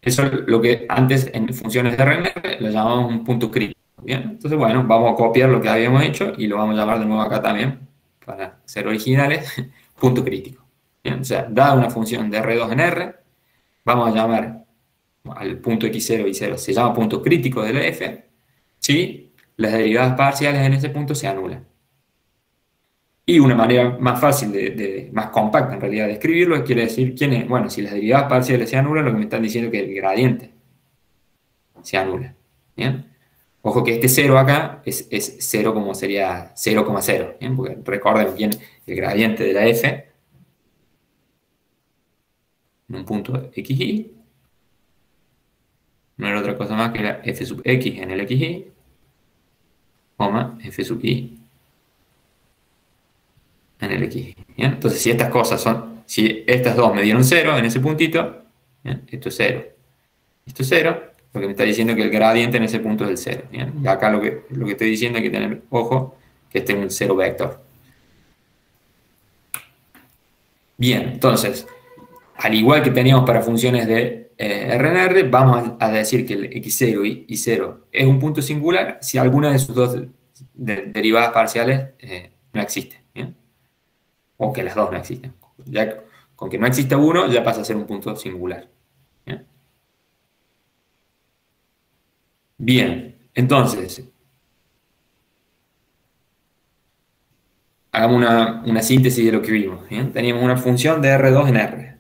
eso es lo que antes en funciones de RNR lo llamamos un punto crítico. Bien, entonces, bueno, vamos a copiar lo que habíamos hecho y lo vamos a llamar de nuevo acá también, para ser originales, punto crítico. Bien, o sea, dada una función de R2 en R, vamos a llamar al punto x0 y 0, se llama punto crítico de la f, si las derivadas parciales en ese punto se anulan. Y una manera más fácil, más compacta en realidad de escribirlo, quiere decir, bueno, si las derivadas parciales se anulan, lo que me están diciendo es que el gradiente se anula. ¿Bien? Ojo que este 0 acá es 0 como sería 0,0, ¿bien? Porque recuerden bien el gradiente de la f en un punto xy no era otra cosa más que la f sub x en el xy, coma, f sub y en el xy. ¿Bien? Entonces, si estas dos me dieron 0 en ese puntito, ¿bien? Esto es 0, esto es 0, lo que me está diciendo es que el gradiente en ese punto es el 0. ¿Bien? Y acá lo que estoy diciendo es que tener ojo que este es un 0 vector. Bien, entonces, al igual que teníamos para funciones de RNR, vamos a decir que el x0 y 0 es un punto singular si alguna de sus dos derivadas parciales no existe. ¿Bien? O que las dos no existen. Ya Con que no exista 1 ya pasa a ser un punto singular. ¿Bien? Bien, entonces, hagamos una síntesis de lo que vimos. ¿Bien? Teníamos una función de R2 en R.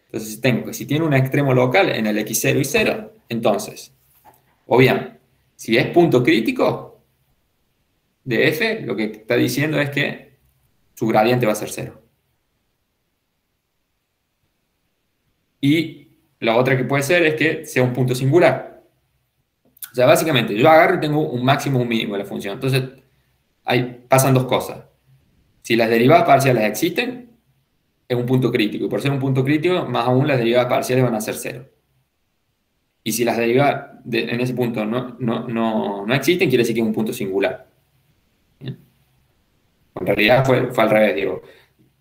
Entonces tengo que si tiene un extremo local en el x0 y 0, entonces, o bien, si es punto crítico de f, lo que está diciendo es que su gradiente va a ser 0. Y la otra que puede ser es que sea un punto singular. O sea, básicamente, yo agarro y tengo un máximo y un mínimo de la función. Entonces, ahí pasan dos cosas. Si las derivadas parciales existen, es un punto crítico. Y por ser un punto crítico, más aún las derivadas parciales van a ser 0. Y si las derivadas en ese punto no existen, quiere decir que es un punto singular. ¿Bien? En realidad fue al revés, digo.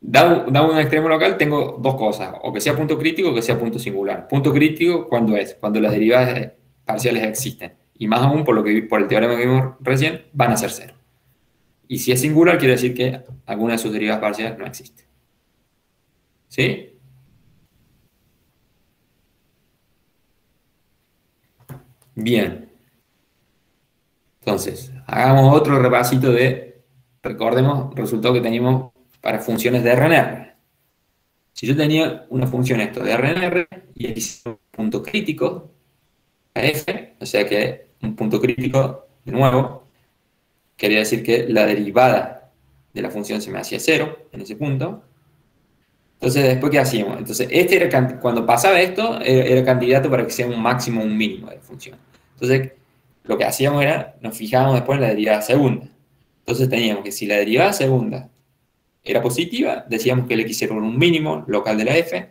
Dado un extremo local, tengo dos cosas. O que sea punto crítico o que sea punto singular. Punto crítico, ¿cuándo es? Cuando las derivadas parciales existen. Y más aún, por el teorema que vimos recién, van a ser 0. Y si es singular, quiere decir que alguna de sus derivadas parciales no existe. ¿Sí? Bien. Entonces, hagamos otro repasito recordemos, el resultado que teníamos para funciones de R en R. Si yo tenía una función esto de R en R y x un punto crítico a f, o sea que un punto crítico, de nuevo, quería decir que la derivada de la función se me hacía 0 en ese punto. Entonces, ¿después qué hacíamos? Entonces, cuando pasaba esto, era candidato para que sea un máximo o un mínimo de la función. Entonces, lo que hacíamos era, nos fijábamos después en la derivada segunda. Entonces, teníamos que si la derivada segunda era positiva, decíamos que el x0 era un mínimo local de la f.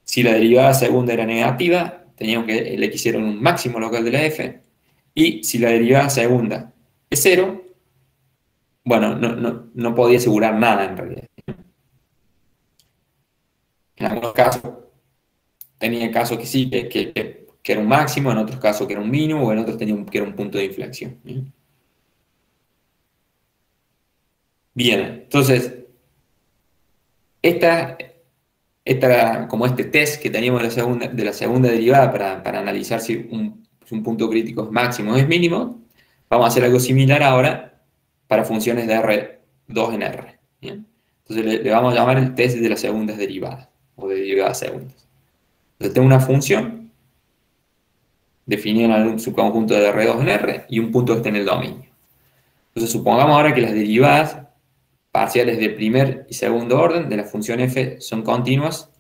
Si la derivada segunda era negativa, teníamos que el x0 era un máximo local de la f. Y si la derivada segunda es 0, bueno, no podía asegurar nada en realidad. En algunos casos tenía casos que sí, que era un máximo, en otros casos que era un mínimo, o en otros tenía que era un punto de inflexión. Bien, entonces, como este test que teníamos de la segunda derivada para analizar si un punto crítico es máximo o es mínimo, vamos a hacer algo similar ahora para funciones de R2 en R. ¿Bien? Entonces le vamos a llamar el test de las segundas derivadas, o de derivadas segundas. Entonces tengo una función definida en un subconjunto de R2 en R y un punto que está en el dominio. Entonces supongamos ahora que las derivadas parciales de primer y segundo orden de la función f son continuas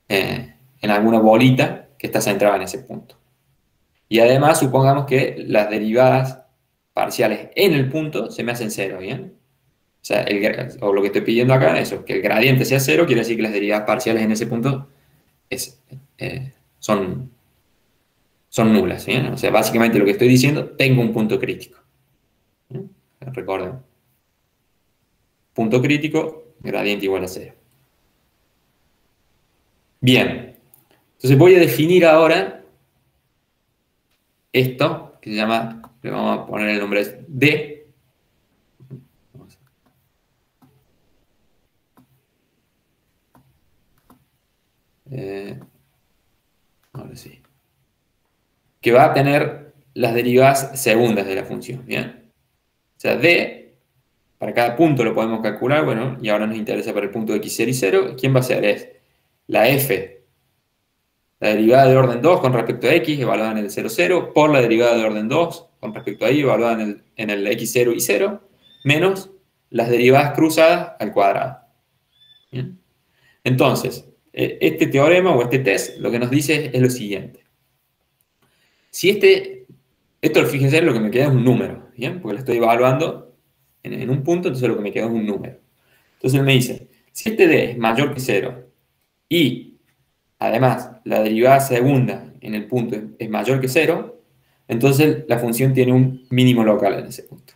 en alguna bolita que está centrada en ese punto. Y además supongamos que las derivadas parciales en el punto se me hacen 0, ¿bien? O sea, lo que estoy pidiendo acá es eso, que el gradiente sea 0, quiere decir que las derivadas parciales en ese punto son nulas, ¿bien? O sea, básicamente lo que estoy diciendo, tengo un punto crítico. ¿Bien? Recuerden. Punto crítico, gradiente igual a 0. Bien. Entonces voy a definir ahora esto, que se llama, le vamos a poner el nombre D. Ahora sí. Que va a tener las derivadas segundas de la función, ¿bien? O sea, D, para cada punto lo podemos calcular, bueno, y ahora nos interesa para el punto de x0 y 0, ¿quién va a ser? Es la f, la derivada de orden 2 con respecto a x, evaluada en el 0, 0, por la derivada de orden 2 con respecto a y, evaluada en el x0 y 0, menos las derivadas cruzadas al cuadrado. ¿Bien? Entonces, este teorema o este test lo que nos dice es lo siguiente. Si esto fíjense, lo que me queda es un número, ¿bien? Porque lo estoy evaluando en un punto, entonces lo que me queda es un número. Entonces me dice, si este d es mayor que 0 y además la derivada segunda en el punto es mayor que 0, entonces la función tiene un mínimo local en ese punto.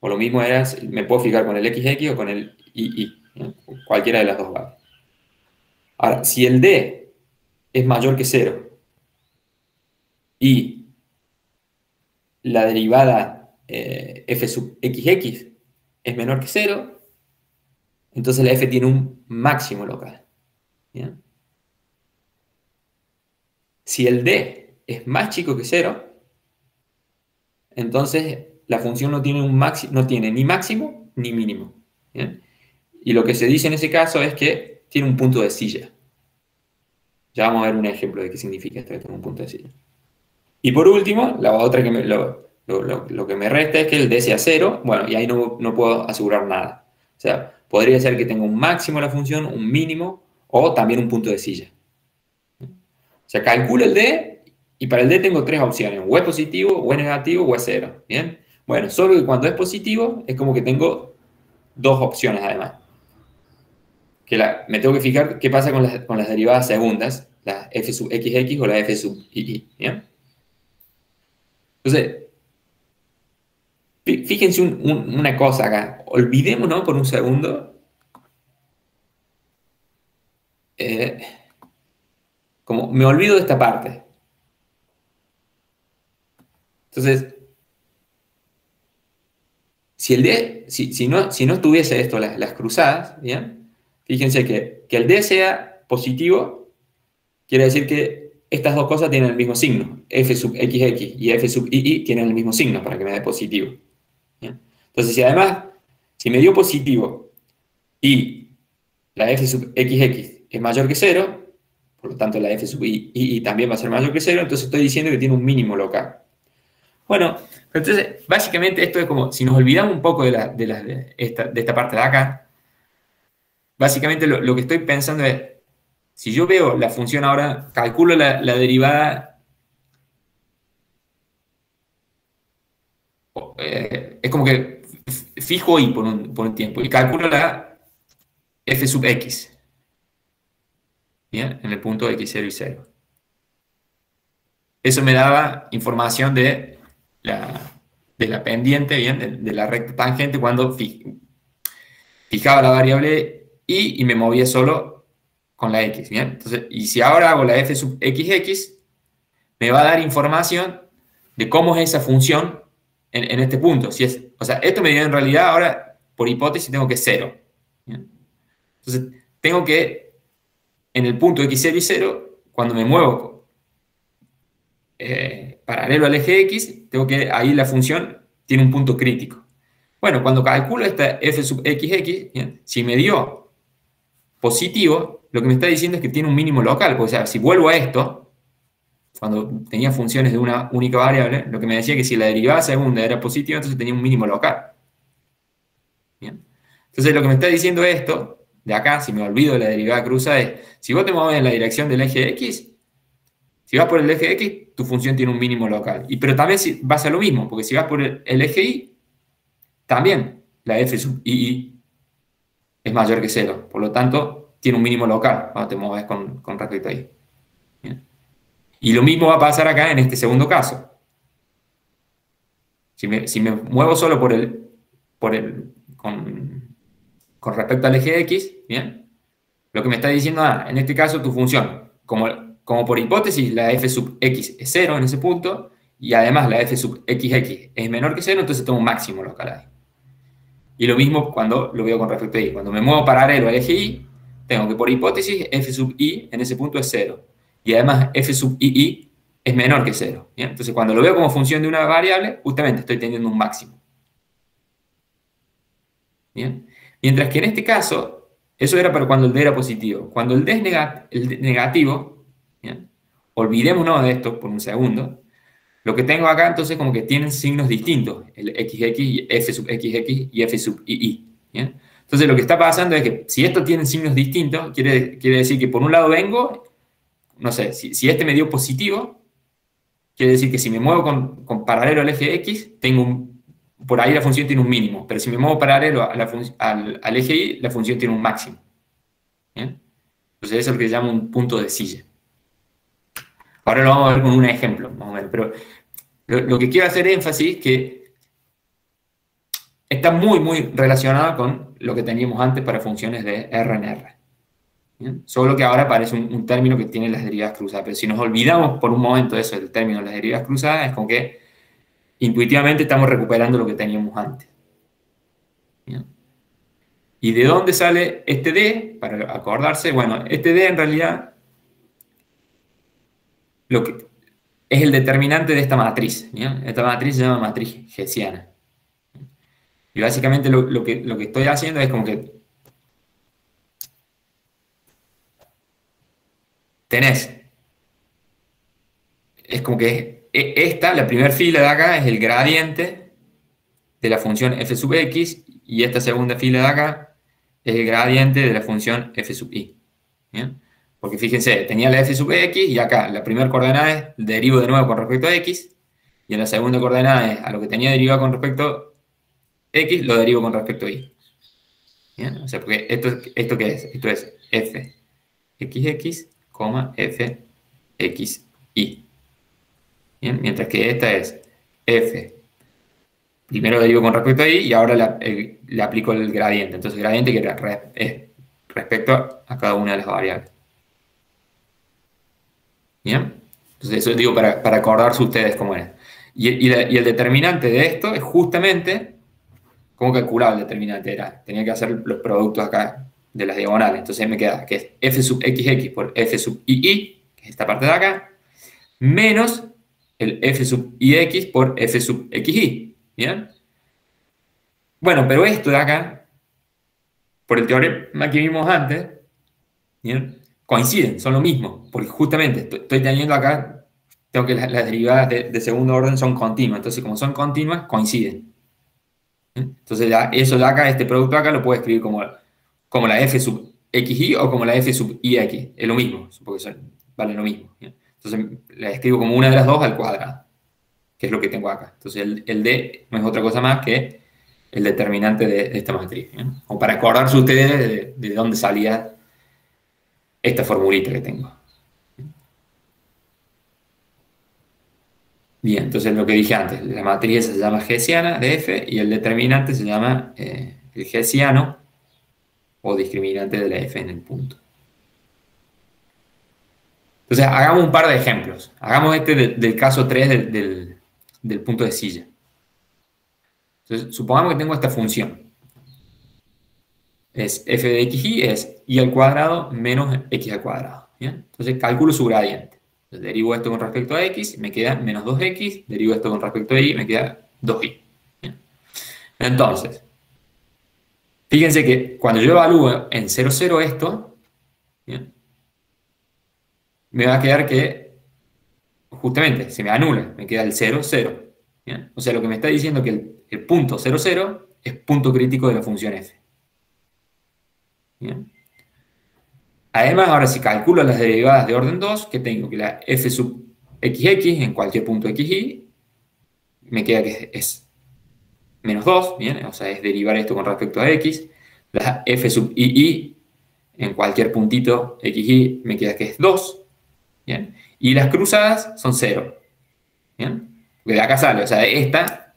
O lo mismo era, me puedo fijar con el xx o con el y, ¿bien? Cualquiera de las dos vale. Ahora, si el d es mayor que 0 y la derivada f sub xx es menor que 0, entonces la f tiene un máximo local. ¿Bien? Si el d es más chico que 0, entonces la función no tiene, no tiene ni máximo ni mínimo. ¿Bien? Y lo que se dice en ese caso es que tiene un punto de silla. Ya vamos a ver un ejemplo de qué significa esto de tener un punto de silla. Y por último, la otra que lo que me resta es que el d sea 0. Bueno, y ahí no puedo asegurar nada. O sea, podría ser que tenga un máximo la función, un mínimo, o también un punto de silla. O sea, calculo el d, y para el d tengo tres opciones. O es positivo, o es negativo, o es 0. ¿Bien? Bueno, solo que cuando es positivo, es como que tengo dos opciones además. Me tengo que fijar qué pasa con las derivadas segundas, la f sub xx o la f sub ii. ¿Bien? Entonces, fíjense una cosa acá. Olvidémonos por un segundo. Como me olvido de esta parte. Entonces, si no estuviese esto, las cruzadas, ¿bien? Fíjense que el d sea positivo, quiere decir que estas dos cosas tienen el mismo signo. F sub xx y f sub ii tienen el mismo signo para que me dé positivo. ¿Bien? Entonces, si me dio positivo y la f sub xx es mayor que 0, por lo tanto la f sub ii también va a ser mayor que 0, entonces estoy diciendo que tiene un mínimo local. Bueno, entonces básicamente esto es como, si nos olvidamos un poco de esta parte de acá, básicamente lo que estoy pensando es, si yo veo la función ahora, calculo la derivada, es como que fijo y por un tiempo, y calculo la f sub x, ¿bien? En el punto x0 y 0. Eso me daba información de la pendiente, ¿bien? De la recta tangente cuando fijaba la variable y me movía solo con la x, ¿bien? Entonces, y si ahora hago la f sub xx, me va a dar información de cómo es esa función en este punto. O sea, esto me dio en realidad ahora, por hipótesis, tengo que 0. ¿Bien? Entonces, tengo que, en el punto x0 y 0, cuando me muevo paralelo al eje x, tengo que, ahí la función tiene un punto crítico. Bueno, cuando calculo esta f sub xx, ¿bien? Si me dio positivo, lo que me está diciendo es que tiene un mínimo local, porque, o sea, si vuelvo a esto, cuando tenía funciones de una única variable, lo que me decía que si la derivada segunda era positiva, entonces tenía un mínimo local. ¿Bien? Entonces lo que me está diciendo esto, de acá, si me olvido de la derivada cruzada, es, si vos te mueves en la dirección del eje x, si vas por el eje x, tu función tiene un mínimo local. Pero también va a ser lo mismo, porque si vas por el eje y, también la f sub ii es mayor que 0. Por lo tanto, tiene un mínimo local cuando te mueves con respecto a y. ¿Bien? Y lo mismo va a pasar acá en este segundo caso. Si me muevo solo con respecto al eje x, ¿bien? Lo que me está diciendo, en este caso tu función, como por hipótesis la f sub x es 0 en ese punto, y además la f sub xx es menor que 0, entonces tengo un máximo local ahí. Y lo mismo cuando lo veo con respecto a y. Cuando me muevo paralelo al eje y, tengo que por hipótesis f sub i en ese punto es 0. Y además f sub ii es menor que 0. ¿Bien? Entonces cuando lo veo como función de una variable, justamente estoy teniendo un máximo. ¿Bien? Mientras que en este caso, eso era para cuando el d era positivo. Cuando el d es negativo, ¿bien? Olvidémonos de esto por un segundo. Lo que tengo acá entonces como que tienen signos distintos, el xx, f sub xx y f sub ii. ¿Bien? Entonces lo que está pasando es que si estos tienen signos distintos, quiere decir que por un lado vengo, no sé, si este me dio positivo, quiere decir que si me muevo con paralelo al eje x, por ahí la función tiene un mínimo, pero si me muevo paralelo al eje y, la función tiene un máximo. ¿Bien? Entonces eso es lo que se llama un punto de silla. Ahora lo vamos a ver con un ejemplo, más o menos, pero lo que quiero hacer énfasis es que está muy, muy relacionado con lo que teníamos antes para funciones de R en R. ¿Bien? Solo que ahora aparece un término que tiene las derivadas cruzadas, pero si nos olvidamos por un momento de eso, del término de las derivadas cruzadas, es como que intuitivamente estamos recuperando lo que teníamos antes. ¿Bien? ¿Y de dónde sale este D? Para acordarse, bueno, este D en realidad es el determinante de esta matriz. ¿Bien? Esta matriz se llama matriz hessiana. Y básicamente lo que estoy haciendo es como que es como que la primera fila de acá es el gradiente de la función f sub x, y esta segunda fila de acá es el gradiente de la función f sub i. ¿Bien? Porque fíjense, tenía la f sub x, y acá la primera coordenada es derivo de nuevo con respecto a x, y en la segunda coordenada es a lo que tenía derivado con respecto a x, lo derivo con respecto a y. ¿Bien? O sea, porque ¿esto qué es? Esto es f xx, f xy. ¿Bien? Mientras que esta es f, primero derivo con respecto a y, y ahora le aplico el gradiente. Entonces el gradiente que es respecto a cada una de las variables. ¿Bien? Entonces eso digo para acordarse ustedes cómo es. Y el determinante de esto es justamente cómo calculaba el determinante. Tenía que hacer los productos acá de las diagonales. Entonces me queda que es f sub xx por f sub ii, que es esta parte de acá, menos el f sub ix por f sub xy. ¿Bien? Bueno, pero esto de acá, por el teorema que vimos antes, ¿bien? Coinciden, son lo mismo, porque justamente estoy teniendo acá, tengo que las derivadas de segundo orden son continuas, entonces como son continuas, coinciden. ¿Bien? Entonces ya eso de acá, este producto de acá, lo puedo escribir como la f sub xy o como la f sub ix, es lo mismo, porque valen lo mismo. ¿Bien? Entonces la escribo como una de las dos al cuadrado, que es lo que tengo acá. Entonces el D no es otra cosa más que el determinante de esta matriz. ¿Bien? O para acordarse ustedes de dónde salía esta formulita que tengo. Bien, entonces lo que dije antes, la matriz se llama hessiana de f y el determinante se llama el hessiano o discriminante de la f en el punto. Entonces hagamos un par de ejemplos. Hagamos este del caso 3 del punto de silla. Entonces supongamos que tengo esta función. Es f de xy es y al cuadrado menos x al cuadrado. ¿Bien? Entonces calculo su gradiente. Entonces, derivo esto con respecto a x, me queda menos 2x, derivo esto con respecto a y, me queda 2y. ¿Bien? Entonces, fíjense que cuando yo evalúo en 0, 0 esto, ¿bien? Me va a quedar que justamente se me anula, me queda el 0, 0. ¿Bien? O sea, lo que me está diciendo es que el punto 0, 0 es punto crítico de la función f. ¿Bien? Además, ahora si calculo las derivadas de orden 2, que tengo que la f sub xx en cualquier punto xy, me queda que es menos 2, ¿bien? O sea, es derivar esto con respecto a x. La f sub ii en cualquier puntito xy me queda que es 2, ¿bien? Y las cruzadas son 0, ¿bien? Porque de acá sale, o sea, esta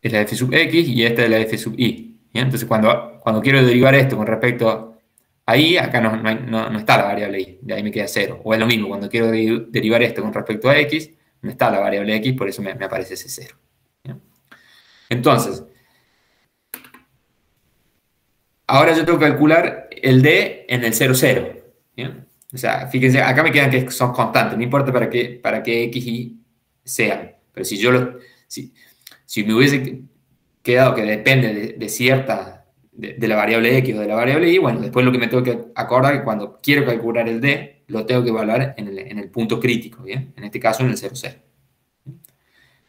es la f sub x y esta es la f sub i. ¿Bien? Entonces, cuando quiero derivar esto con respecto a y, acá no está la variable y, de ahí me queda 0. O es lo mismo, cuando quiero derivar esto con respecto a x, no está la variable x, por eso me aparece ese 0. ¿Bien? Entonces, ahora yo tengo que calcular el d en el 0, 0. ¿Bien? O sea, fíjense, acá me quedan que son constantes, no importa para qué x y sean. Pero si me hubiese quedado que depende de cierta, de la variable x o de la variable y, bueno, después lo que me tengo que acordar es que cuando quiero calcular el d, lo tengo que evaluar en el punto crítico, ¿bien? En este caso en el 0, 0.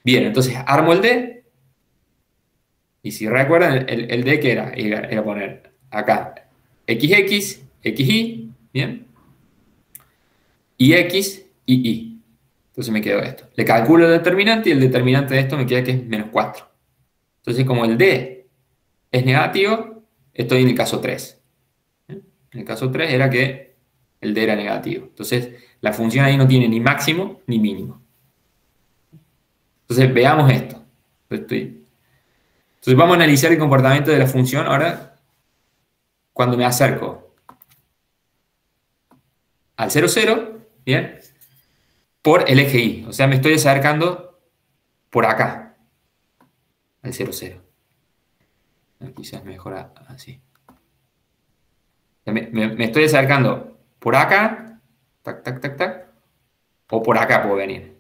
Bien, entonces armo el d, y si recuerdan, el d que era poner acá xx, xy, ¿bien? Y x y y. Entonces me quedó esto. Le calculo el determinante y el determinante de esto me queda que es menos 4. Entonces, como el d es negativo, estoy en el caso 3. En el caso 3 era que el d era negativo. Entonces, la función ahí no tiene ni máximo ni mínimo. Entonces, veamos esto. Entonces, vamos a analizar el comportamiento de la función ahora cuando me acerco al 0, 0, ¿bien? Por el eje y. O sea, me estoy acercando por acá al 0, 0. Quizás mejor así. Me estoy acercando por acá, tac, tac, tac, tac, o por acá puedo venir.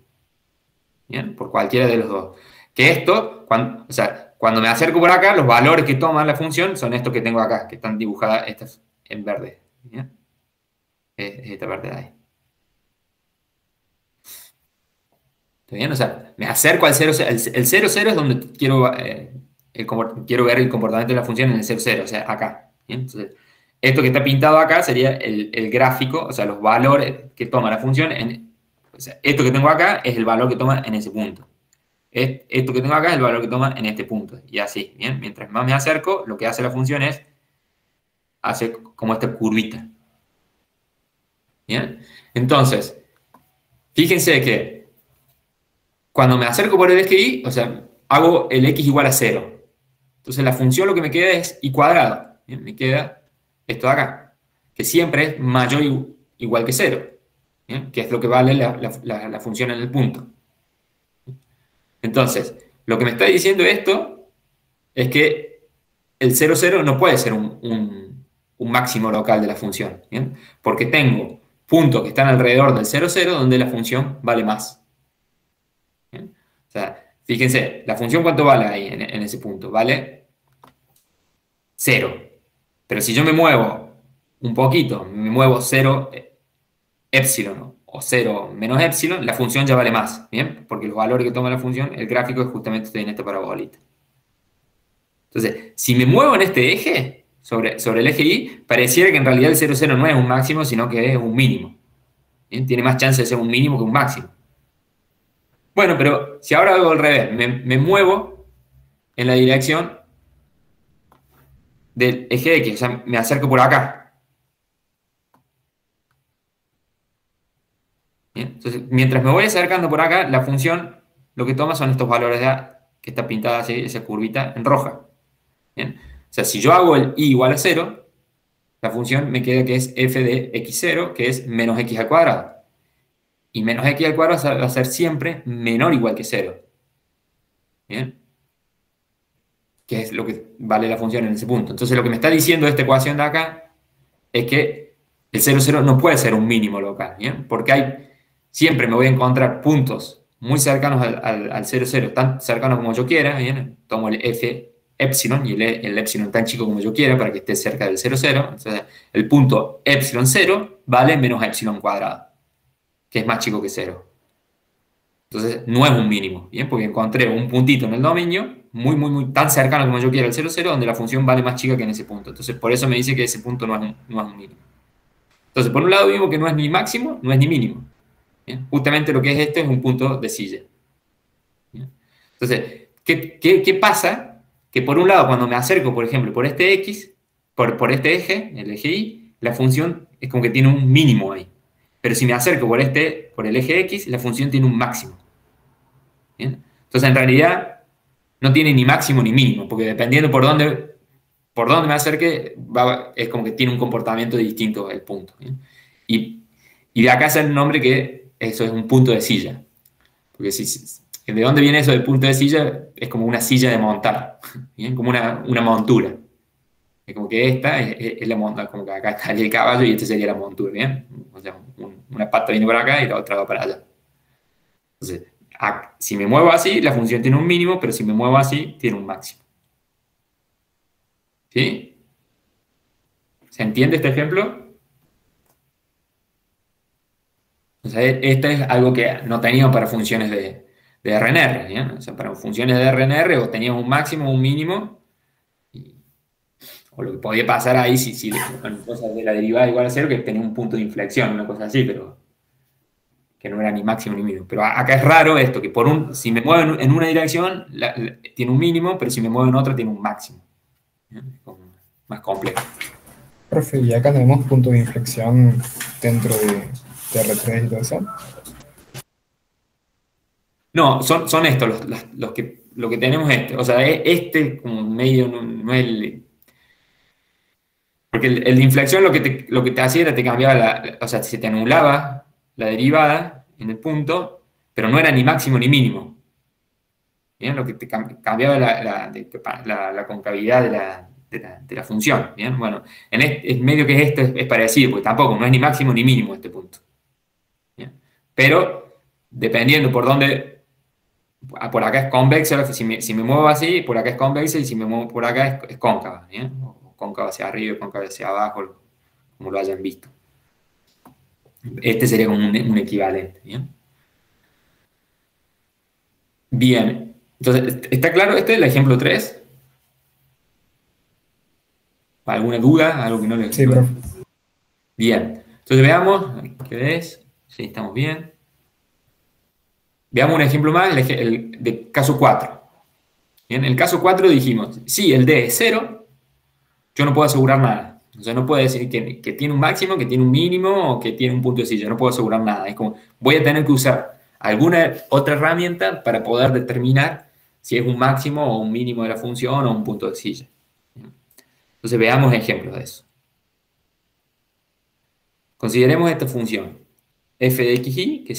¿Bien? Por cualquiera de los dos. Que esto, o sea, cuando me acerco por acá, los valores que toma la función son estos que tengo acá, que están dibujadas estas en verde. ¿Bien? Es esta parte de ahí. ¿Está bien? O sea, me acerco al 0, el 0, 0 es donde quiero, quiero ver el comportamiento de la función en el 0, 0, o sea, acá. ¿Bien? Entonces, esto que está pintado acá sería el gráfico, o sea, los valores que toma la función. O sea, esto que tengo acá es el valor que toma en ese punto. Esto que tengo acá es el valor que toma en este punto. Y así, ¿bien? Mientras más me acerco, lo que hace la función es, hace como esta curvita. ¿Bien? Entonces, fíjense que cuando me acerco por el eje y, o sea, hago el x igual a 0. Entonces la función lo que me queda es y cuadrado. ¿Bien? Me queda esto de acá, que siempre es mayor o igual que 0. ¿Bien? Que es lo que vale la función en el punto. Entonces, lo que me está diciendo esto es que el 0, 0 no puede ser un máximo local de la función. ¿Bien? Porque tengo puntos que están alrededor del 0, 0 donde la función vale más. ¿Bien? O sea, fíjense, la función ¿cuánto vale ahí en ese punto? Vale 0. Pero si yo me muevo un poquito, me muevo 0 epsilon o 0 menos epsilon, la función ya vale más, ¿bien? Porque los valores que toma la función, el gráfico es justamente en esta parabolita. Entonces, si me muevo en este eje, sobre el eje Y, pareciera que en realidad el 0, 0 no es un máximo, sino que es un mínimo. ¿Bien? Tiene más chance de ser un mínimo que un máximo. Bueno, pero si ahora hago al revés, me muevo en la dirección del eje X, o sea, me acerco por acá. ¿Bien? Entonces, mientras me voy acercando por acá, la función lo que toma son estos valores de A, que está pintada así, esa curvita en roja. ¿Bien? O sea, si yo hago el y igual a 0, la función me queda que es f de x0, que es menos x al cuadrado. Y menos x al cuadrado va a ser siempre menor o igual que 0. ¿Bien? Que es lo que vale la función en ese punto. Entonces, lo que me está diciendo esta ecuación de acá es que el 0, 0 no puede ser un mínimo local. ¿Bien? Porque siempre me voy a encontrar puntos muy cercanos al 0, 0, tan cercanos como yo quiera. ¿Bien? Tomo el f epsilon y el epsilon tan chico como yo quiera para que esté cerca del 0, 0. Entonces, el punto epsilon 0 vale menos epsilon cuadrado, que es más chico que 0. Entonces, no es un mínimo, ¿bien? Porque encontré un puntito en el dominio muy tan cercano como yo quiera al 0, 0, donde la función vale más chica que en ese punto. Entonces, por eso me dice que ese punto no es un mínimo. Entonces, por un lado vimos que no es ni máximo, no es ni mínimo. ¿Bien? Justamente lo que es esto es un punto de silla. ¿Bien? Entonces, ¿qué pasa? Que por un lado, cuando me acerco, por ejemplo, por este X, por este eje, el eje Y, la función es como que tiene un mínimo ahí. Pero si me acerco por el eje X, la función tiene un máximo. ¿Bien? Entonces, en realidad, no tiene ni máximo ni mínimo, porque dependiendo por dónde me acerque, es como que tiene un comportamiento distinto el punto. ¿Bien? Y de acá sale el nombre que eso es un punto de silla. Porque ¿de dónde viene eso del punto de silla? Es como una silla de montar, ¿bien? Como una montura. Es como que esta es la montura, como que acá estaría el caballo y esta sería la montura, ¿bien? O sea, una pata viene para acá y la otra va para allá. Entonces, si me muevo así, la función tiene un mínimo, pero si me muevo así, tiene un máximo. ¿Sí? ¿Se entiende este ejemplo? O sea, esto es algo que no teníamos para funciones de RNR, ¿bien? O sea, para funciones de RNR o teníamos un máximo o un mínimo, o lo que podía pasar ahí si con cosas de la derivada igual a 0, que tenía un punto de inflexión, una cosa así, pero que no era ni máximo ni mínimo. Pero acá es raro esto, que si me muevo en una dirección, tiene un mínimo, pero si me muevo en otra, tiene un máximo. Es como más complejo. Profe, ¿y acá tenemos punto de inflexión dentro de R3 y todo eso? No, son estos lo que tenemos o sea, este como medio no es el... Porque el de inflexión lo que te hacía era te cambiaba o sea, se te anulaba la derivada en el punto, pero no era ni máximo ni mínimo. ¿bien? Lo que te cambiaba la concavidad de la función, ¿bien? Bueno, en medio que esto es parecido, porque tampoco, no es ni máximo ni mínimo este punto. ¿Bien? Pero, dependiendo por dónde, por acá es convexa, si me muevo así, por acá es convexa, y si me muevo por acá es cóncava, ¿bien? O cóncava hacia arriba, cóncava hacia abajo, como lo hayan visto. Este sería como un equivalente, ¿bien? Bien, entonces, ¿está claro? Este es el ejemplo 3. ¿Alguna duda? ¿Algo que no les... Sí, profe. Bien, entonces veamos, ¿qué es? Sí, estamos bien. Veamos un ejemplo más, el de caso 4. Bien, en el caso 4 dijimos, si el D es 0, yo no puedo asegurar nada. O sea, no puedo decir que tiene un máximo, que tiene un mínimo o que tiene un punto de silla. No puedo asegurar nada. Es como, voy a tener que usar alguna otra herramienta para poder determinar si es un máximo o un mínimo de la función o un punto de silla. Entonces veamos ejemplos de eso. Consideremos esta función f de xy, que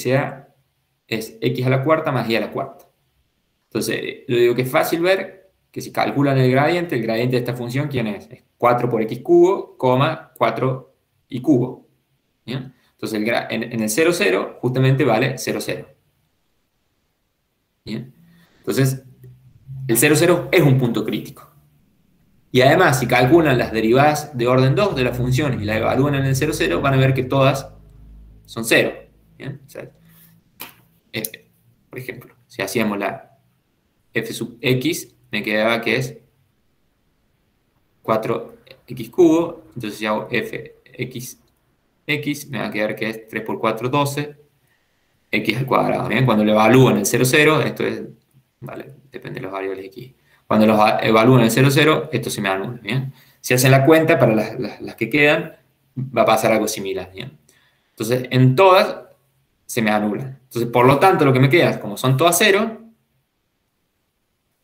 es x a la cuarta más y a la cuarta. Entonces, yo digo que es fácil ver que si calculan el gradiente de esta función, ¿quién es? Es 4 por x cubo, 4 y cubo. ¿Bien? Entonces, en el 0, 0, justamente vale 0, 0. ¿Bien? Entonces, el 0, 0 es un punto crítico. Y además, si calculan las derivadas de orden 2 de la función y la evalúan en el 0, 0, van a ver que todas son 0. ¿Bien? O sea, por ejemplo, si hacíamos la f sub x, me quedaba que es 4x cubo, entonces si hago f x, me va a quedar que es 3 por 4, 12, x al cuadrado, ¿bien? Cuando lo evalúo en el 0, 0, esto es, vale, depende de los variables x. Cuando los evalúo en el 0, 0, esto se me anula, ¿bien? Si hacen la cuenta, para las que quedan, va a pasar algo similar, ¿bien? Entonces, en todas se me anulan. Entonces, por lo tanto, lo que me queda es, como son todas 0,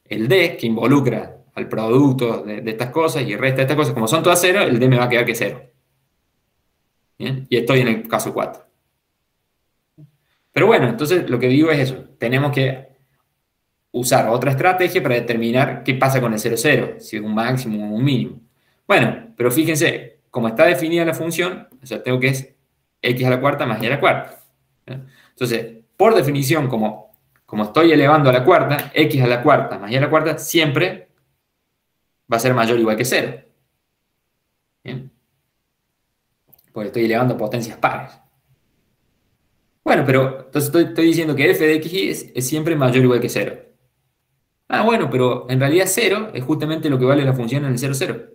el D, que involucra al producto de estas cosas y el resto de estas cosas, como son todas 0, el D me va a quedar que 0. ¿Bien? Y estoy en el caso 4. Pero bueno, entonces lo que digo es eso. Tenemos que usar otra estrategia para determinar qué pasa con el 0, 0, si es un máximo o un mínimo. Bueno, pero fíjense, como está definida la función, o sea, tengo que es x a la cuarta más y a la cuarta. ¿Bien? Entonces, por definición, como estoy elevando a la cuarta, x a la cuarta más y a la cuarta siempre va a ser mayor o igual que 0. ¿Bien? Porque estoy elevando potencias pares. Bueno, pero entonces estoy diciendo que f de xy es siempre mayor o igual que 0. Ah, bueno, pero en realidad 0 es justamente lo que vale la función en el 0, 0.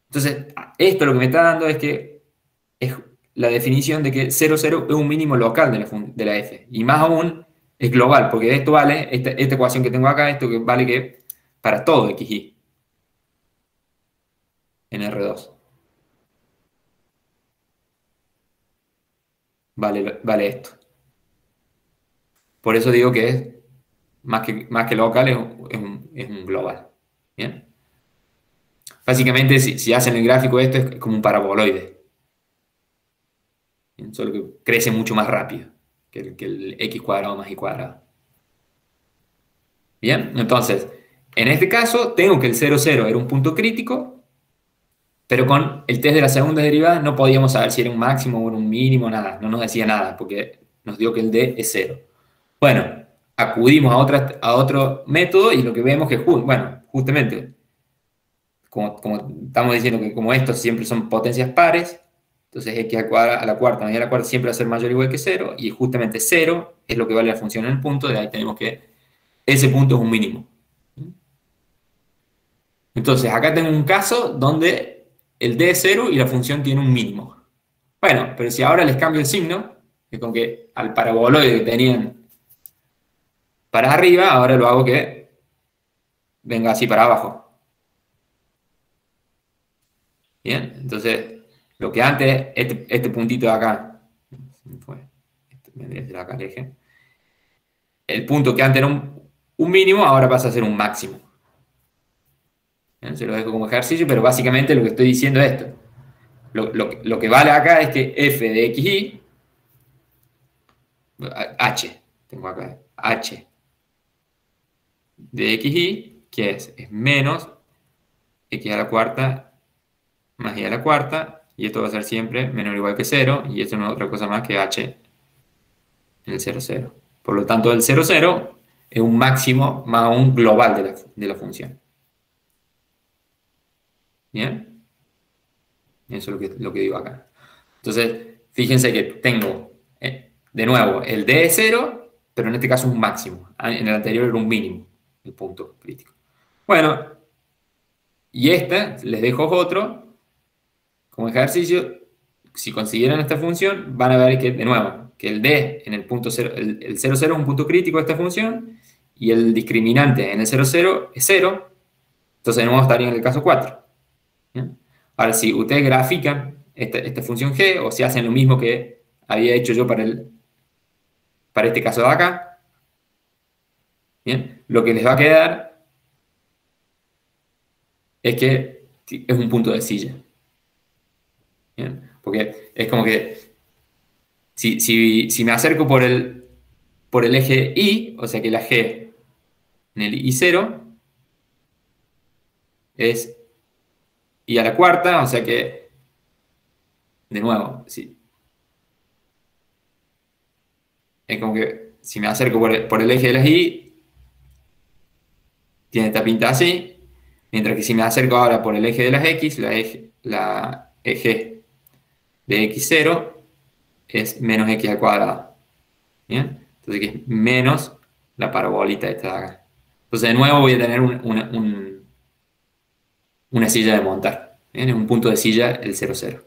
Entonces, esto lo que me está dando es que es la definición de que 0, 0 es un mínimo local de la f. Y más aún es global, porque esto vale, esta ecuación que tengo acá, esto que vale que para todo xy en R2. Vale esto. Por eso digo que es más que local, es un global. ¿Bien? Básicamente, si hacen el gráfico de esto, es como un paraboloide. ¿Bien? Solo que crece mucho más rápido que el x cuadrado más y cuadrado. Bien, entonces, en este caso, tengo que el 0, 0 era un punto crítico, pero con el test de la segunda derivada no podíamos saber si era un máximo o un mínimo, nada. No nos decía nada, porque nos dio que el d es 0. Bueno, acudimos a otro método y lo que vemos que, bueno, justamente, como estamos diciendo que como estos siempre son potencias pares, entonces x a la cuarta más y a la cuarta siempre va a ser mayor o igual que 0, y justamente 0 es lo que vale la función en el punto, de ahí tenemos que ese punto es un mínimo. Entonces, acá tengo un caso donde el d es 0 y la función tiene un mínimo. Bueno, pero si ahora les cambio el signo, es con que al paraboloide que tenían para arriba, ahora lo hago que venga así para abajo. Bien, entonces, lo que antes, este puntito de acá, vendría a ser acá el eje, el punto que antes era un mínimo, ahora pasa a ser un máximo. Bien, se lo dejo como ejercicio, pero básicamente lo que estoy diciendo es esto. Lo que vale acá es que f de xy, h, tengo acá, h, de xy, que es menos x a la cuarta más y a la cuarta, y esto va a ser siempre menor o igual que 0, y esto no es otra cosa más que h en el 0, 0. Por lo tanto, el 0, 0 es un máximo más un global de la función. ¿Bien? Eso es lo que digo acá. Entonces, fíjense que tengo, de nuevo, el d es 0, pero en este caso es un máximo. En el anterior era un mínimo, el punto crítico. Bueno, y les dejo otro. Como ejercicio, si consiguieran esta función, van a ver que, de nuevo, que el d en el punto 0, el 0, 0 es un punto crítico de esta función, y el discriminante en el 0, 0 es 0, entonces de nuevo estaría en el caso 4. ¿Bien? Ahora, si ustedes grafican esta función g, o si hacen lo mismo que había hecho yo para este caso de acá, ¿bien? Lo que les va a quedar es que es un punto de silla. ¿Bien? Porque es como que si me acerco por el eje y, o sea que la g en el i0 es i a la cuarta, o sea que, de nuevo, es como que si me acerco por el eje de las i, tiene esta pinta así, mientras que si me acerco ahora por el eje de las x, la eje de x0 es menos x al cuadrado. ¿Bien? Entonces que es menos la parabolita esta de acá. Entonces de nuevo voy a tener una silla de montar. ¿Bien? Es un punto de silla el 0, 0.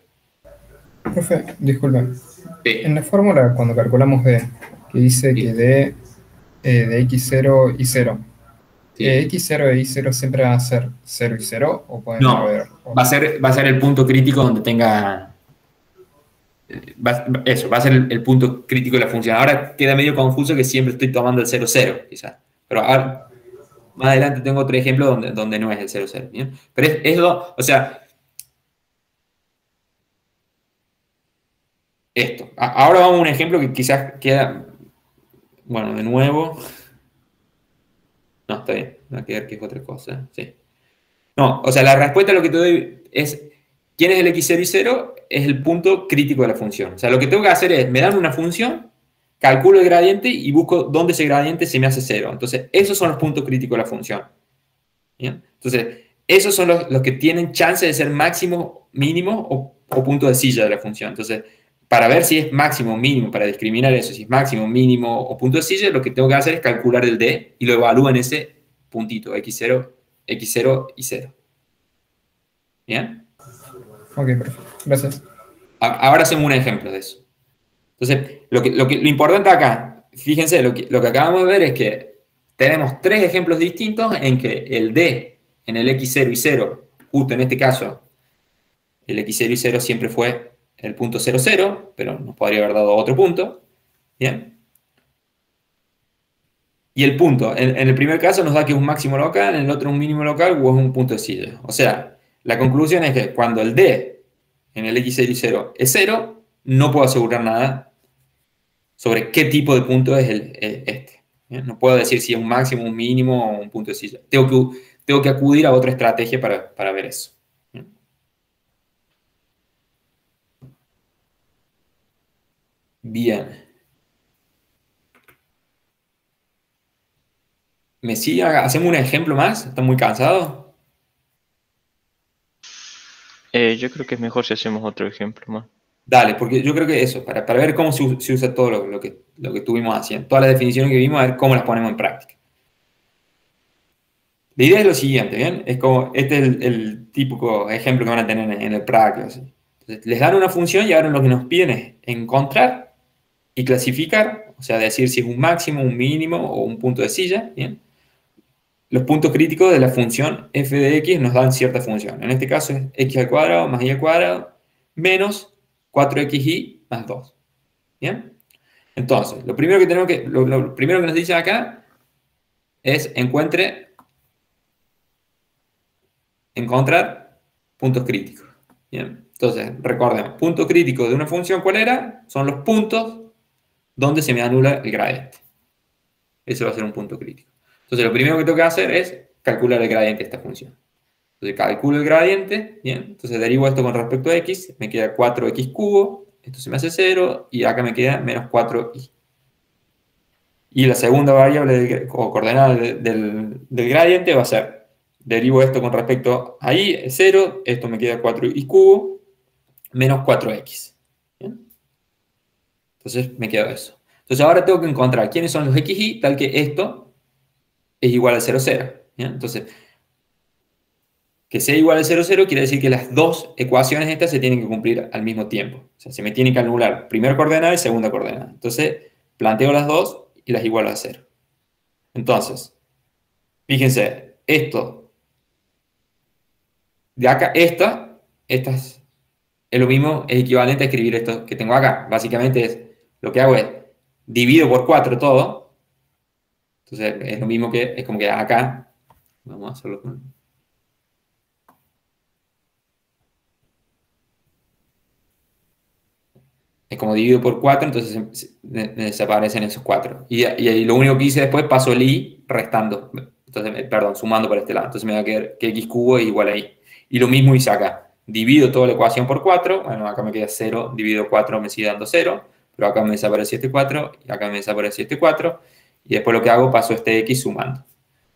Profe, disculpe. Sí. En la fórmula, cuando calculamos D, que dice Sí. que D de x0 y 0, Sí. x0 e y0 siempre van a ser 0 y 0, o pueden No, haber. va a ser el punto crítico donde tenga. Va a ser el punto crítico de la función. Ahora queda medio confuso que siempre estoy tomando el 0, 0, quizás. Pero ahora, más adelante tengo otro ejemplo donde no es el 0, 0. ¿Bien? Pero o sea, esto. Ahora vamos a un ejemplo que quizás queda, bueno, de nuevo. No, está bien. Va a quedar que es otra cosa. Sí. No, o sea, la respuesta a lo que te doy es, ¿quién es el x0 y 0? Es el punto crítico de la función. O sea, lo que tengo que hacer es, me dan una función, calculo el gradiente y busco dónde ese gradiente se me hace 0. Entonces, esos son los puntos críticos de la función. ¿Bien? Entonces, esos son los que tienen chance de ser máximo, mínimo o punto de silla de la función. Entonces, para ver si es máximo o mínimo, para discriminar eso, si es máximo, mínimo o punto de silla, lo que tengo que hacer es calcular el d y lo evalúo en ese puntito, x0 y 0. ¿Bien? Ok, perfecto. Gracias. Ahora hacemos un ejemplo de eso. Entonces, lo importante acá, fíjense, lo que acabamos de ver es que tenemos tres ejemplos distintos en que el d en el x0 y 0, justo en este caso, el x0 y 0 siempre fue el punto 0, 0, pero nos podría haber dado otro punto. ¿Bien? Y el punto, en el primer caso nos da que es un máximo local, en el otro un mínimo local o es un punto de silla. O sea, la conclusión es que cuando el d en el x0 y 0 es 0, no puedo asegurar nada sobre qué tipo de punto es este. ¿Bien? No puedo decir si es un máximo, un mínimo o un punto de silla. Tengo que acudir a otra estrategia para ver eso. ¿Bien? Bien. ¿Me sigue? ¿Hacemos un ejemplo más? ¿Están muy cansados? Yo creo que es mejor si hacemos otro ejemplo más. Dale, porque yo creo que eso, para ver cómo se usa todo lo que estuvimos haciendo, todas las definiciones que vimos, a ver cómo las ponemos en práctica. La idea es lo siguiente, ¿bien? Es como, este es el típico ejemplo que van a tener en el práctico. Entonces, les dan una función y ahora lo que nos piden es encontrar y clasificar, o sea, decir si es un máximo, un mínimo o un punto de silla, ¿bien? Los puntos críticos de la función f de x nos dan cierta función. En este caso es x al cuadrado más y al cuadrado menos 4xy más 2. ¿Bien? Entonces, lo primero que nos dice acá es encontrar puntos críticos. ¿Bien? Entonces, recordemos, punto crítico de una función, ¿cuál era? Son los puntos donde se me anula el gradiente. Ese va a ser un punto crítico. Entonces lo primero que tengo que hacer es calcular el gradiente de esta función. Entonces calculo el gradiente, bien, entonces derivo esto con respecto a x, me queda 4x cubo, esto se me hace 0, y acá me queda menos 4y. Y la segunda variable o coordenada del gradiente va a ser, derivo esto con respecto a y, es 0, esto me queda 4y cubo, menos 4x. ¿Bien? Entonces me queda eso. Entonces ahora tengo que encontrar quiénes son los xy, tal que esto es igual a 0, 0. ¿Bien? Entonces, que sea igual a 0, 0 quiere decir que las dos ecuaciones estas se tienen que cumplir al mismo tiempo. O sea, se me tiene que anular primera coordenada y segunda coordenada. Entonces, planteo las dos y las igualo a 0. Entonces, fíjense, esto de acá, esta es lo mismo, es equivalente a escribir esto que tengo acá. Básicamente lo que hago es divido por 4 todo. Entonces, es lo mismo que, es como que acá, vamos a hacerlo con... Es como divido por 4, entonces me desaparecen esos 4. Y lo único que hice después, paso el i restando. Entonces, perdón, sumando por este lado. Entonces me va a quedar que x cubo es igual a y. Y lo mismo hice acá. Divido toda la ecuación por 4. Bueno, acá me queda 0. Divido 4, me sigue dando 0. Pero acá me desaparece este 4. Y acá me desaparece este 4. Y después lo que hago, paso este x sumando.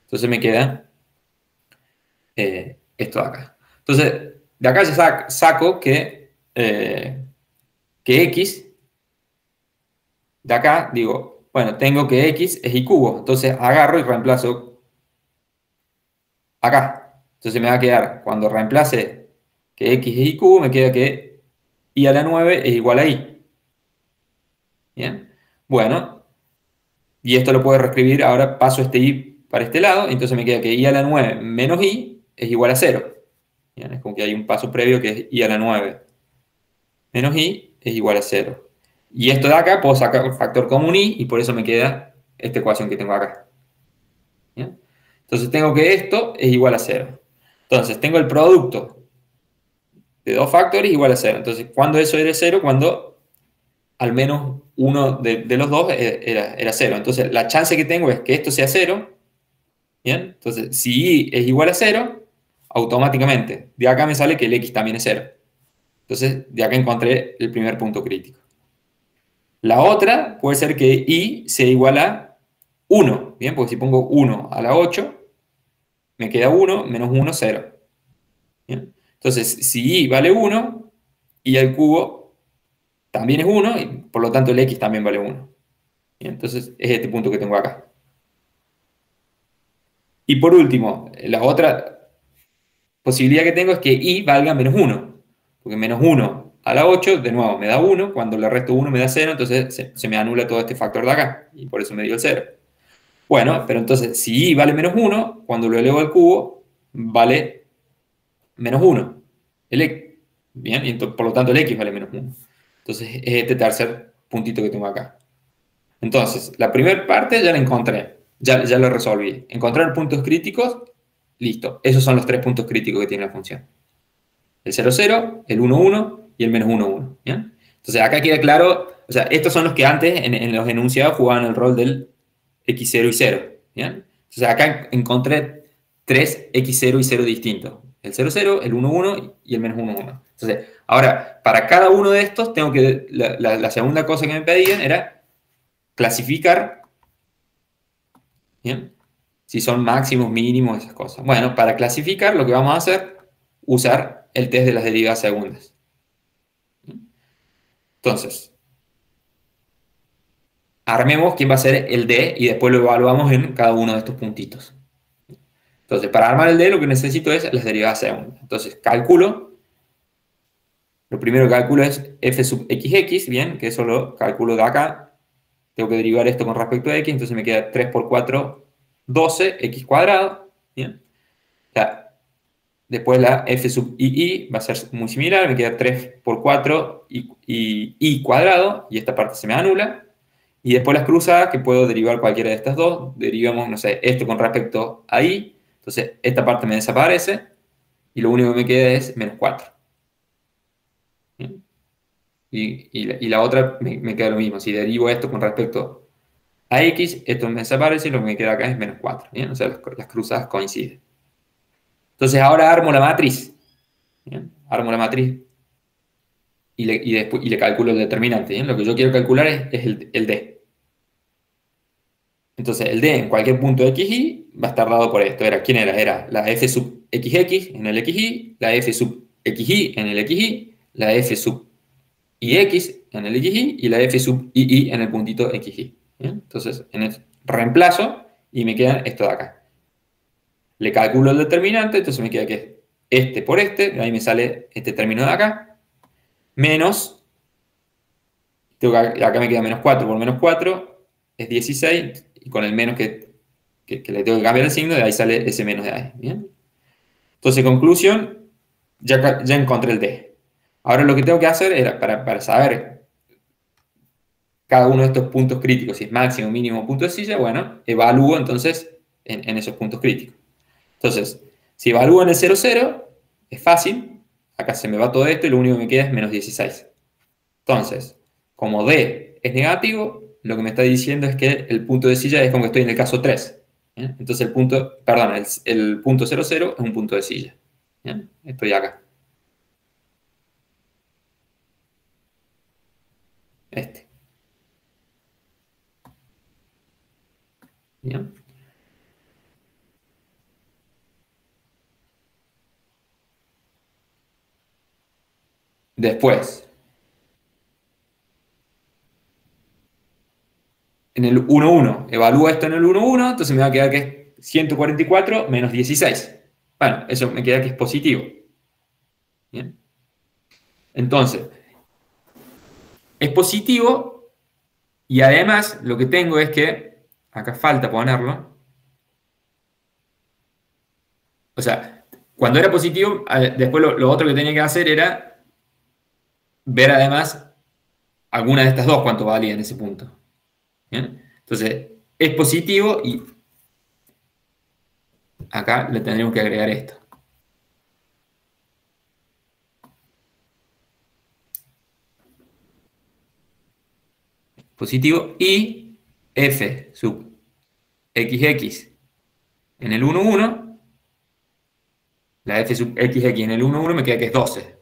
Entonces me queda esto de acá. Entonces, de acá ya saco que x, de acá digo, bueno, tengo que x es y cubo, entonces agarro y reemplazo acá. Entonces me va a quedar, cuando reemplace que x es y cubo, me queda que y a la 9 es igual a y. ¿Bien? Bueno, y esto lo puedo reescribir, ahora paso este y para este lado, entonces me queda que y a la 9 menos y es igual a 0. ¿Bien? Es como que hay un paso previo que es y a la 9 menos y es igual a 0. Y esto de acá puedo sacar un factor común y por eso me queda esta ecuación que tengo acá. ¿Bien? Entonces tengo que esto es igual a 0. Entonces tengo el producto de dos factores igual a 0. Entonces, ¿cuándo eso era 0? Cuando al menos uno de los dos era 0. Entonces, la chance que tengo es que esto sea 0. ¿Bien? Entonces, si y es igual a 0, automáticamente de acá me sale que el x también es 0. Entonces, de acá encontré el primer punto crítico. La otra puede ser que y sea igual a 1. ¿Bien? Porque si pongo 1 a la 8, me queda 1 menos 1, 0. ¿Bien? Entonces, si y vale 1, y al cubo también es 1, y por lo tanto el x también vale 1. ¿Bien? Entonces, es este punto que tengo acá. Y por último, la otra posibilidad que tengo es que y valga menos 1. Porque menos 1 a la 8, de nuevo, me da 1. Cuando le resto 1 me da 0, entonces se me anula todo este factor de acá. Y por eso me dio el 0. Bueno, pero entonces, si y vale menos 1, cuando lo elevo al cubo, vale menos 1. Bien, y por lo tanto el x vale menos 1. Entonces, es este tercer puntito que tengo acá. Entonces, la primera parte ya la encontré. Ya lo resolví. Encontrar puntos críticos, listo. Esos son los tres puntos críticos que tiene la función. El 0, 0, el 1, 1 y el menos 1, 1. ¿Bien? Entonces, acá queda claro, o sea, estos son los que antes en los enunciados jugaban el rol del x0 y 0. ¿Bien? Entonces, acá encontré tres x0 y 0 distintos. El 0, 0, el 1, 1 y el menos 1, 1. Entonces, ahora, para cada uno de estos, tengo que, la segunda cosa que me pedían era clasificar, ¿bien? Si son máximos, mínimos, esas cosas. Bueno, para clasificar lo que vamos a hacer, usar el test de las derivadas segundas. Entonces, armemos quién va a ser el D y después lo evaluamos en cada uno de estos puntitos. Entonces, para armar el D lo que necesito es las derivadas segundas. Entonces, calculo. Lo primero que calculo es f sub xx, bien, que eso lo calculo de acá. Tengo que derivar esto con respecto a x, entonces me queda 3 por 4, 12, x cuadrado. ¿Bien? O sea, después la f sub i va a ser muy similar, me queda 3 por 4 y cuadrado, y esta parte se me anula. Y después las cruzadas, que puedo derivar cualquiera de estas dos. Derivamos, no sé, esto con respecto a i. Entonces, esta parte me desaparece, y lo único que me queda es menos 4. ¿Bien? Y la otra me queda lo mismo. Si derivo esto con respecto a X, esto me desaparece y lo que me queda acá es menos 4. ¿Bien? O sea, las cruzadas coinciden. Entonces ahora armo la matriz. ¿Bien? Armo la matriz y le calculo el determinante. ¿Bien? Lo que yo quiero calcular es el D. Entonces el D en cualquier punto xy va a estar dado por esto. ¿Quién era? Era la f sub xx en el xy, la f sub xy en el xy, la f sub ix en el xy y la f sub ii en el puntito xy. ¿Bien? Entonces reemplazo y me queda esto de acá. Le calculo el determinante, entonces me queda que este por este, ahí me sale este término de acá, menos, acá me queda menos 4 por menos 4, es 16, y con el menos que le tengo que cambiar el signo, de ahí sale ese menos de ahí. ¿Bien? Entonces, conclusión, ya encontré el D. Ahora lo que tengo que hacer era, para saber cada uno de estos puntos críticos, si es máximo, mínimo, punto de silla, bueno, evalúo entonces en esos puntos críticos. Entonces, si evalúo en el 0, 0, es fácil. Acá se me va todo esto y lo único que me queda es menos 16. Entonces, como D es negativo, lo que me está diciendo es que el punto de silla es como que estoy en el caso 3. ¿Bien? Entonces el punto 0, 0 es un punto de silla. ¿Bien? Estoy acá. Este. ¿Bien? Después, en el 1, 1, evalúo esto en el 1, 1, entonces me va a quedar que es 144 menos 16. Bueno, eso me queda que es positivo. ¿Bien? Entonces, es positivo y además lo que tengo es que, acá falta ponerlo, o sea, cuando era positivo, después lo otro que tenía que hacer era ver además alguna de estas dos cuánto valía en ese punto. ¿Bien? Entonces, es positivo y acá le tendríamos que agregar esto. Positivo y f sub xx en el 1, 1, la f sub xx en el 1, 1 me queda que es 12.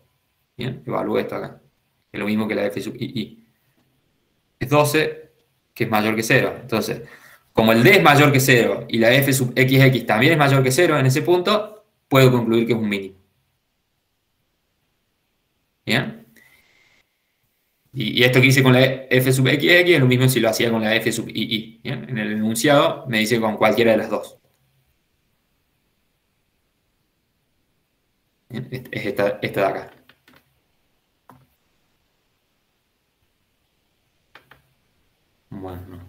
¿Bien? Evalúo esto acá. Es lo mismo que la f sub ii. Es 12, que es mayor que 0. Entonces, como el d es mayor que 0 y la f sub xx también es mayor que 0 en ese punto, puedo concluir que es un mínimo. ¿Bien? Y esto que hice con la f sub xx es lo mismo si lo hacía con la f sub ii. ¿Bien? En el enunciado me dice con cualquiera de las dos. ¿Bien? Es esta de acá. Bueno.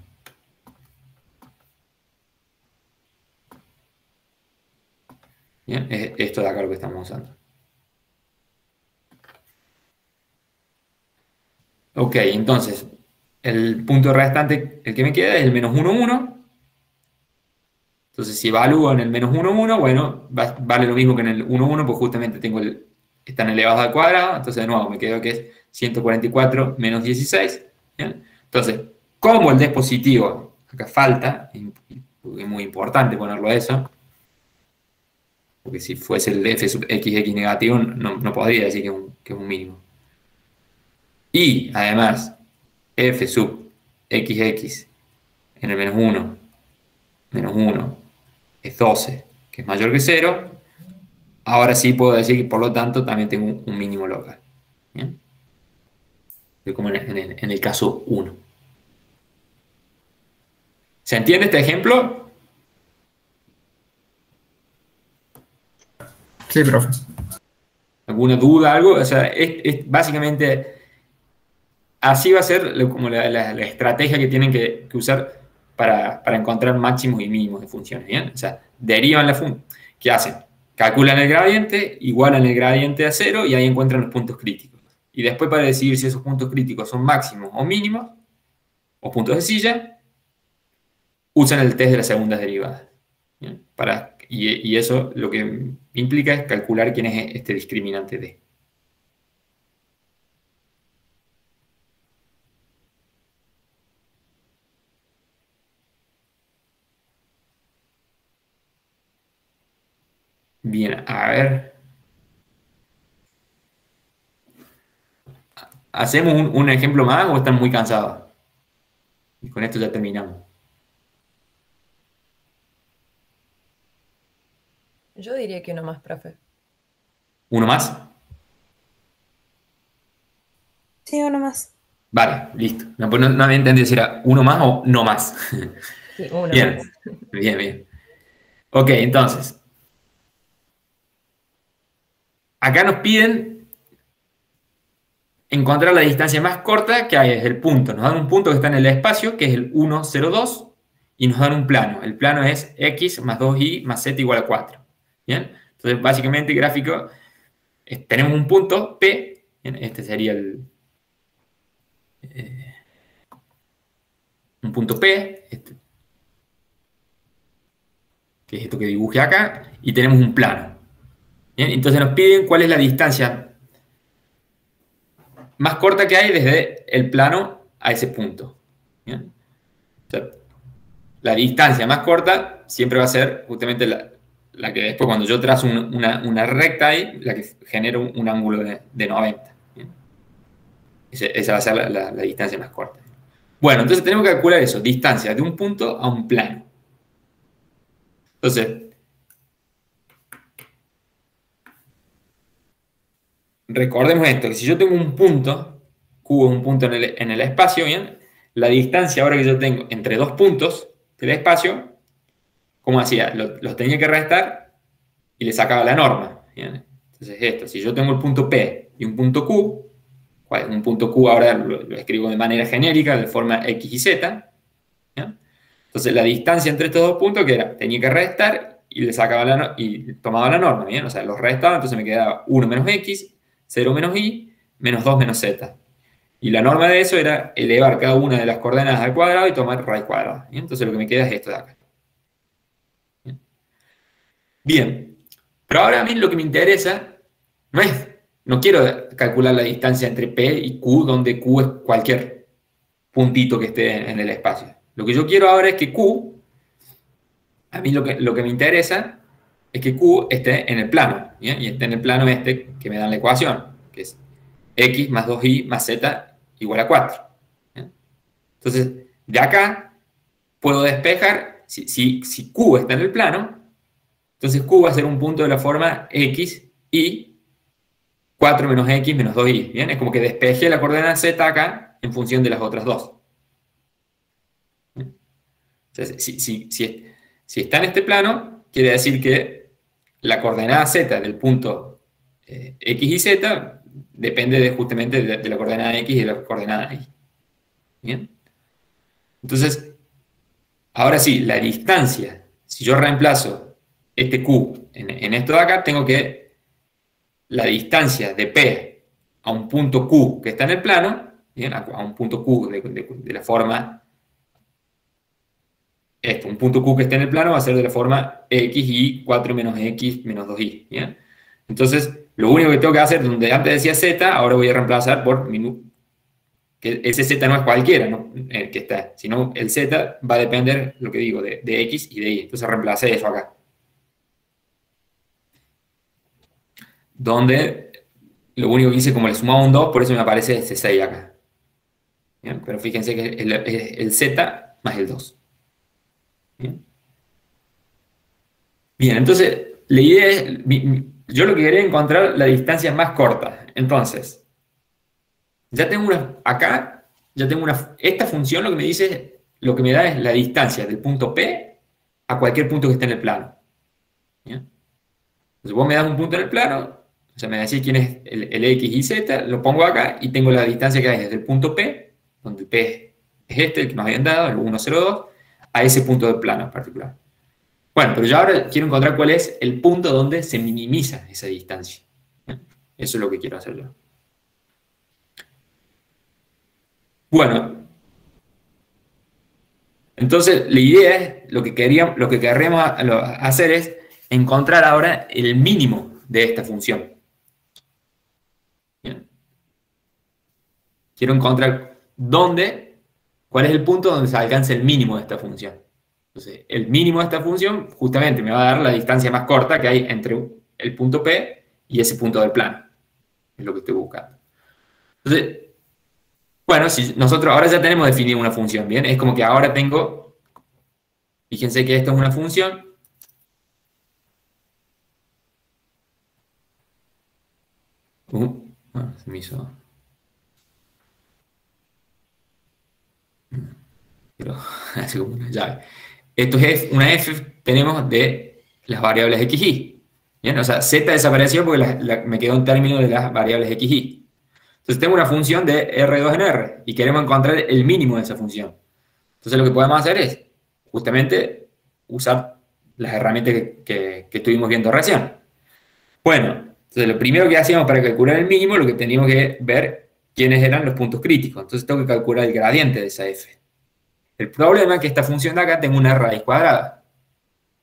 Bien, es esto de acá lo que estamos usando. Ok, entonces, el punto restante, el que me queda es el menos 1, 1. Entonces, si evalúo en el menos 1, 1, bueno, vale lo mismo que en el 1, 1, pues justamente están elevados al cuadrado. Entonces, de nuevo, me quedo que es 144 menos 16. ¿Bien? Entonces, como el D es positivo, acá falta, es muy importante ponerlo eso, porque si fuese el f sub xx negativo, no podría decir que es un mínimo. Y, además, f sub xx en el menos 1 es 12, que es mayor que 0, ahora sí puedo decir que por lo tanto también tengo un mínimo local. ¿Bien? Como en el caso 1. ¿Se entiende este ejemplo? Sí, profe. ¿Alguna duda, algo? O sea, básicamente así va a ser como la estrategia que tienen que usar para encontrar máximos y mínimos de funciones. ¿Bien? O sea, derivan la función. ¿Qué hacen? Calculan el gradiente, igualan el gradiente a 0 y ahí encuentran los puntos críticos. Y después para decidir si esos puntos críticos son máximos o mínimos, o puntos de silla, usan el test de las segundas derivadas. ¿Bien? Y eso lo que implica es calcular quién es este discriminante D. Bien, a ver. ¿Hacemos un ejemplo más o están muy cansados? Y con esto ya terminamos. Yo diría que uno más, profe. ¿Uno más? Sí, uno más. Vale, listo. No, pues no había entendido si era uno más o no más. Sí, uno Bien, más. bien, bien. Ok, entonces. Acá nos piden encontrar la distancia más corta que hay desde el punto. Nos dan un punto que está en el espacio, que es el 1, 0, 2, y nos dan un plano. El plano es x más 2y más z igual a 4. ¿Bien? Entonces, básicamente, gráfico, tenemos un punto P, ¿bien? Este sería un punto P, que es esto que dibujé acá, y tenemos un plano. ¿Bien? Entonces nos piden cuál es la distancia más corta que hay desde el plano a ese punto. ¿Bien? O sea, la distancia más corta siempre va a ser justamente la que después, cuando yo trazo una recta ahí, la que genera un ángulo de 90. ¿Bien? Esa va a ser la distancia más corta. Bueno, entonces tenemos que calcular eso, distancia de un punto a un plano. Entonces, recordemos esto, que si yo tengo un punto, Q es un punto en el espacio, ¿bien? La distancia ahora que yo tengo entre dos puntos del espacio, ¿cómo hacía? Los tenía que restar y le sacaba la norma, ¿bien? Entonces esto, si yo tengo el punto P y un punto Q, ¿cuál es? Un punto Q ahora lo escribo de manera genérica, de forma X y Z, ¿bien? Entonces la distancia entre estos dos puntos, que era, tenía que restar y le sacaba y tomaba la norma, ¿bien? O sea, los restaba, entonces me quedaba 1 menos X, 0 menos Y, menos 2 menos Z. Y la norma de eso era elevar cada una de las coordenadas al cuadrado y tomar raíz cuadrada. ¿Bien? Entonces lo que me queda es esto de acá. Bien. Pero ahora a mí lo que me interesa no quiero calcular la distancia entre P y Q, donde Q es cualquier puntito que esté en el espacio. Lo que yo quiero ahora es que Q, a mí lo que me interesa es que Q esté en el plano. ¿Bien? Y esté en el plano este que me dan la ecuación, que es X más 2Y más Z igual a 4. ¿Bien? Entonces, de acá puedo despejar, si Q está en el plano, entonces Q va a ser un punto de la forma X, Y, 4 menos X menos 2Y. ¿Bien? Es como que despejé la coordenada Z acá en función de las otras dos. ¿Bien? Entonces, si está en este plano, quiere decir que la coordenada Z del punto X y Z depende justamente de la coordenada X y de la coordenada Y. ¿Bien? Entonces, ahora sí, la distancia, si yo reemplazo este Q en esto de acá, tengo que la distancia de P a un punto Q que está en el plano, ¿bien? A un punto Q de la forma, un punto Q que está en el plano va a ser de la forma X y 4 menos X menos 2Y. ¿Bien? Entonces, lo único que tengo que hacer, donde antes decía Z, ahora voy a reemplazar por que ese Z no es cualquiera, ¿no? El que está, sino el Z va a depender, lo que digo, de X y de Y. Entonces reemplacé eso acá. Donde lo único que hice, como le sumaba un 2, por eso me aparece ese 6 acá. ¿Bien? Pero fíjense que es el Z más el 2. ¿Bien? Bien, entonces la idea es, yo lo que quería es encontrar la distancia más corta. Entonces, ya tengo acá, esta función lo que me dice, lo que me da es la distancia del punto P a cualquier punto que esté en el plano. ¿Bien? Entonces vos me das un punto en el plano, o sea, me decís quién es el X y Z, lo pongo acá y tengo la distancia que hay desde el punto P, donde P es el que nos habían dado, el 1, 0, 2, a ese punto del plano en particular. Bueno, pero yo ahora quiero encontrar cuál es el punto donde se minimiza esa distancia. ¿Bien? Eso es lo que quiero hacer yo. Bueno, entonces la idea es, lo que querríamos hacer es encontrar ahora el mínimo de esta función. ¿Bien? Quiero encontrar cuál es el punto donde se alcanza el mínimo de esta función. Entonces, el mínimo de esta función justamente me va a dar la distancia más corta que hay entre el punto P y ese punto del plano. Es lo que estoy buscando. Entonces, bueno, si nosotros ahora ya tenemos definida una función, ¿bien? Es como que ahora tengo, fíjense que esto es una función. Se me hizo... Pero, así como una llave. Esto es una f, tenemos de las variables x, y. ¿Bien? O sea, z desapareció porque me quedó un término de las variables x, y. Entonces tengo una función de R2 en R y queremos encontrar el mínimo de esa función. Entonces lo que podemos hacer es justamente usar las herramientas que estuvimos viendo recién. Bueno, entonces lo primero que hacíamos para calcular el mínimo, lo que teníamos que ver quiénes eran los puntos críticos. Entonces tengo que calcular el gradiente de esa f. El problema es que esta función de acá tengo una raíz cuadrada.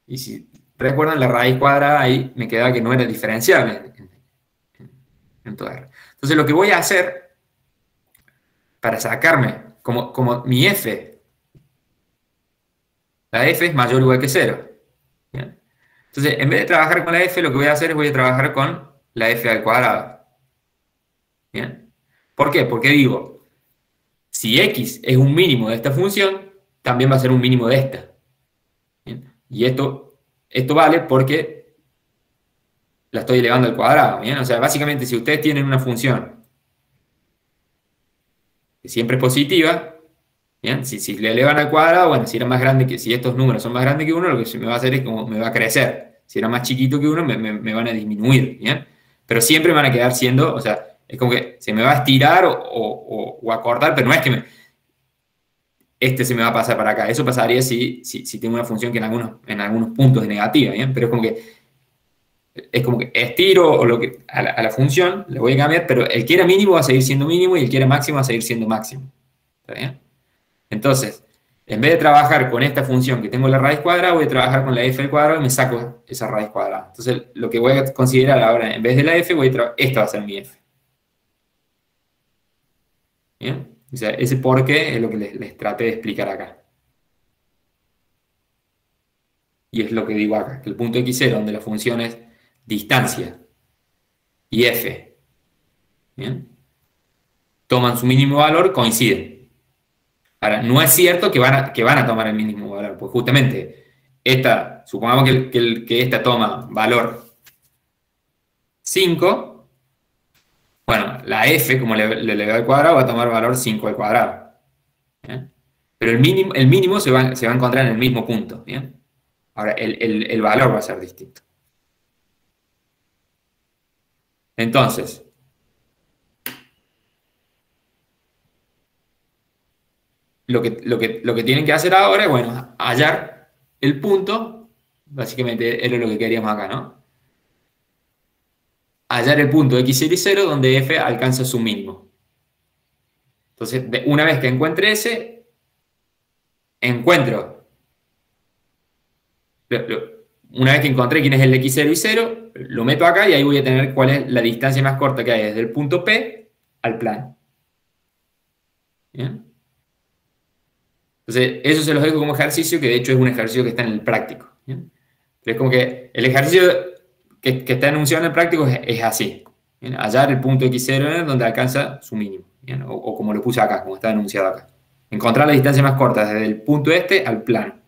Y si recuerdan, la raíz cuadrada ahí me quedaba que no era diferenciable en toda R. Entonces lo que voy a hacer para sacarme, como mi f, la f es mayor o igual que 0. ¿Bien? Entonces, en vez de trabajar con la f, lo que voy a hacer es voy a trabajar con la f al cuadrado. ¿Bien? ¿Por qué? Porque digo, si x es un mínimo de esta función, también va a ser un mínimo de esta. ¿Bien? Y esto vale porque la estoy elevando al cuadrado. ¿Bien? O sea, básicamente, si ustedes tienen una función que siempre es positiva, ¿bien? Si le elevan al cuadrado, bueno, si estos números son más grandes que 1, lo que se me va a hacer es como me va a crecer. Si era más chiquito que 1, me van a disminuir, ¿bien? Pero siempre van a quedar siendo, o sea, es como que se me va a estirar o acortar, pero no es que este se me va a pasar para acá. Eso pasaría si tengo una función que en algunos puntos es negativa, ¿bien? Pero es como que estiro o a la función, le voy a cambiar, pero el que era mínimo va a seguir siendo mínimo y el que era máximo va a seguir siendo máximo. ¿Está bien? Entonces, en vez de trabajar con esta función que tengo la raíz cuadrada, voy a trabajar con la f al cuadrado y me saco esa raíz cuadrada. Entonces, lo que voy a considerar ahora, en vez de la f, esta va a ser mi f. ¿Bien? O sea, ese por qué es lo que les traté de explicar acá. Y es lo que digo acá, que el punto x0, donde la función es distancia y f, ¿bien? Toman su mínimo valor, coinciden. Ahora, no es cierto que van a tomar el mínimo valor, pues justamente supongamos que esta toma valor 5, bueno, la f, como le elevado al cuadrado, va a tomar valor 5 al cuadrado. ¿Bien? Pero el mínimo se va a encontrar en el mismo punto. ¿Bien? Ahora, el valor va a ser distinto. Entonces, lo que tienen que hacer ahora es, bueno, hallar el punto, básicamente era lo que queríamos acá, ¿no? Hallar el punto x0 y 0 donde f alcanza su mínimo. Entonces, una vez que encuentre ese, una vez que encontré quién es el x0 y 0, lo meto acá y ahí voy a tener cuál es la distancia más corta que hay desde el punto P al plano. ¿Bien? Entonces, eso se los dejo como ejercicio, que de hecho es un ejercicio que está en el práctico. ¿Bien? Pero es como que el ejercicio que está enunciado en el práctico es así. ¿Bien? Hallar el punto x0 donde alcanza su mínimo. ¿Bien? O como lo puse acá, como está enunciado acá. Encontrar la distancia más corta desde el punto este al plano.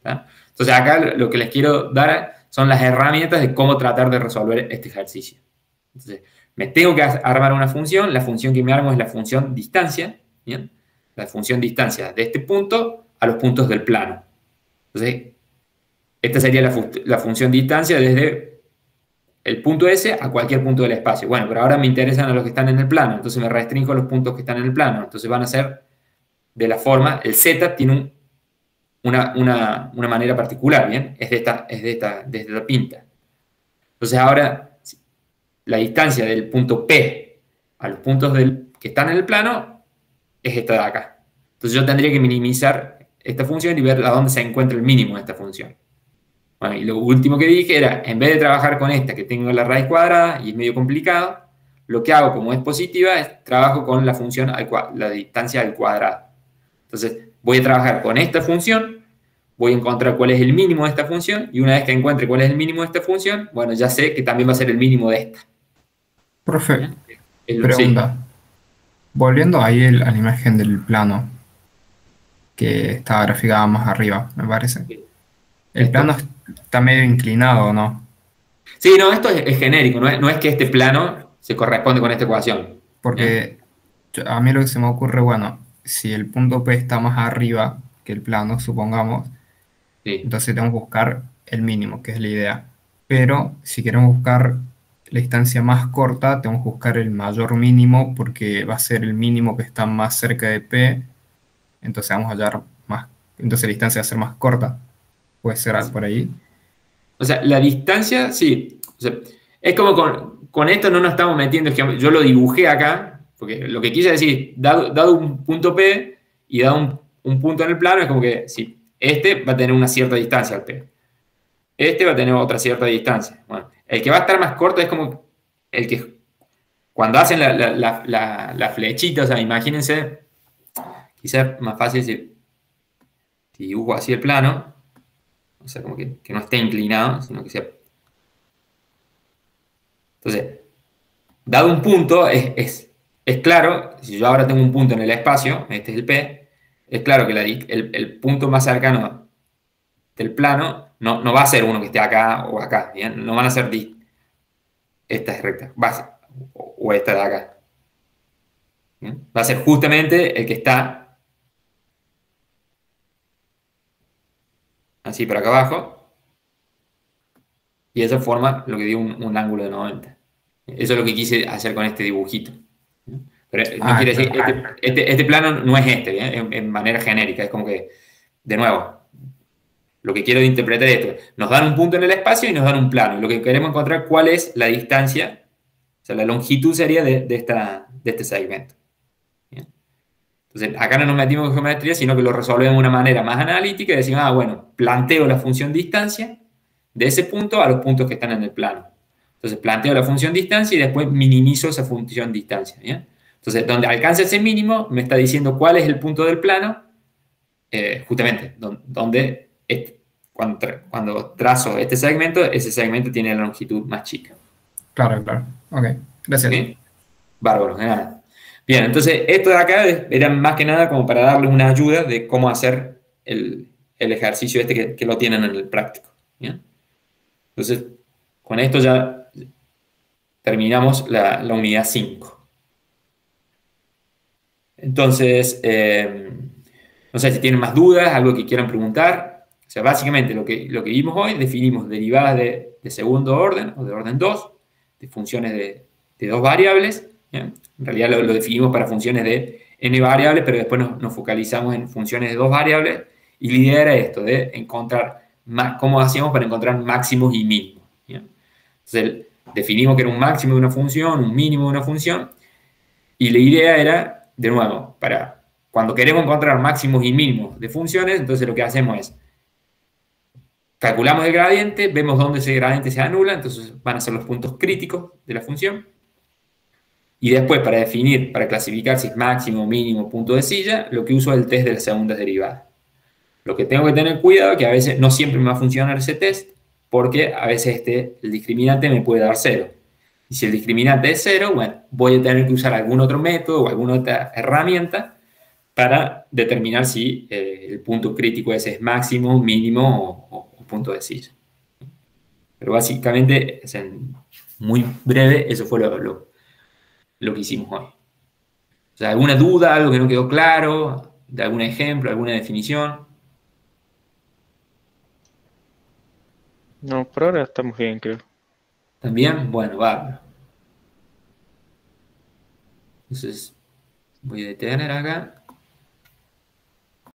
¿Tá? Entonces acá lo que les quiero dar son las herramientas de cómo tratar de resolver este ejercicio. Entonces, me tengo que armar una función. La función que me armo es la función distancia. ¿Bien? La función distancia de este punto a los puntos del plano. Entonces, esta sería la función distancia desde el punto S a cualquier punto del espacio. Bueno, pero ahora me interesan a los que están en el plano, entonces me restringo a los puntos que están en el plano. Entonces van a ser de la forma, el Z tiene una manera particular, ¿bien? Es de esta pinta. Entonces ahora, la distancia del punto P a los puntos que están en el plano es esta de acá. Entonces yo tendría que minimizar esta función y ver a dónde se encuentra el mínimo de esta función. Bueno, y lo último que dije era, en vez de trabajar con esta que tengo la raíz cuadrada y es medio complicado, lo que hago como es positiva es trabajo con la función, la distancia al cuadrado. Entonces voy a trabajar con esta función, voy a encontrar cuál es el mínimo de esta función, y una vez que encuentre cuál es el mínimo de esta función, bueno, ya sé que también va a ser el mínimo de esta. Profe, ¿Bien? Sí. pregunta. Volviendo ahí a la imagen del plano que está graficada más arriba, me parece. El Esto. plano está medio inclinado, ¿no? Sí, no, esto es genérico, no es que este plano se corresponde con esta ecuación. Porque a mí lo que se me ocurre, bueno, si el punto P está más arriba que el plano, supongamos, Sí. entonces tenemos que buscar el mínimo, que es la idea. Pero si queremos buscar la distancia más corta, tenemos que buscar el mayor mínimo porque va a ser el mínimo que está más cerca de P, entonces vamos a hallar más, entonces la distancia va a ser más corta. Puede ser algo por ahí. O sea, la distancia, sí. O sea, es como con esto no nos estamos metiendo, es que yo lo dibujé acá, porque lo que quise decir, dado un punto P y dado un punto en el plano, es como que sí, este va a tener una cierta distancia al P. Este va a tener otra cierta distancia. Bueno, el que va a estar más corto es como el que, cuando hacen la flechita, o sea, imagínense, quizás más fácil si dibujo así el plano, o sea, como que no esté inclinado, sino que sea. Entonces, dado un punto, es claro, si yo ahora tengo un punto en el espacio, este es el P, es claro que el punto más cercano del plano no va a ser uno que esté acá o acá, ¿bien? No van a ser esta es recta, o esta de acá. ¿Bien? Va a ser justamente el que está así por acá abajo, y eso forma lo que dio un ángulo de 90. Eso es lo que quise hacer con este dibujito. Pero no quiere decir, Claro. este plano no es este, ¿bien? En manera genérica, es como que, de nuevo, lo que quiero interpretar es esto. Nos dan un punto en el espacio y nos dan un plano. Y lo que queremos encontrar cuál es la distancia, o sea, la longitud sería de este segmento. ¿Bien? Entonces, acá no nos metimos en geometría, sino que lo resolvemos de una manera más analítica y decimos, bueno, planteo la función distancia de ese punto a los puntos que están en el plano. Entonces, planteo la función distancia y después minimizo esa función distancia. ¿Bien? Entonces, donde alcanza ese mínimo, me está diciendo cuál es el punto del plano, justamente, donde cuando trazo este segmento, ese segmento tiene la longitud más chica. Claro. Ok, gracias. ¿Sí? Bárbaro, de nada. Bien, entonces esto de acá era más que nada como para darles una ayuda de cómo hacer el ejercicio este que lo tienen en el práctico. ¿Bien? Entonces, con esto ya terminamos la unidad 5. Entonces, no sé si tienen más dudas, algo que quieran preguntar. O sea, básicamente lo que vimos hoy, definimos derivadas de segundo orden o de orden 2, de funciones de dos variables. ¿Bien? En realidad lo definimos para funciones de n variables, pero después nos focalizamos en funciones de dos variables. Y la idea era esto, de encontrar cómo hacíamos para encontrar máximos y mínimos. ¿Bien? Entonces, definimos que era un máximo de una función, un mínimo de una función. Y la idea era, de nuevo, para cuando queremos encontrar máximos y mínimos de funciones, entonces lo que hacemos es calculamos el gradiente, vemos dónde ese gradiente se anula, entonces van a ser los puntos críticos de la función. Y después, para definir, para clasificar si es máximo, mínimo, punto de silla, lo que uso es el test de las segundas derivadas. Lo que tengo que tener cuidado es que a veces no siempre me va a funcionar ese test, porque a veces el discriminante me puede dar 0. Y si el discriminante es 0, bueno, voy a tener que usar algún otro método o alguna otra herramienta para determinar si el punto crítico ese es máximo, mínimo o punto de silla. Pero básicamente, muy breve, eso fue lo que hicimos hoy. O sea, ¿alguna duda, algo que no quedó claro? ¿De algún ejemplo, alguna definición? No, por ahora estamos bien, creo. ¿También? Bueno, va. Entonces, voy a detener acá.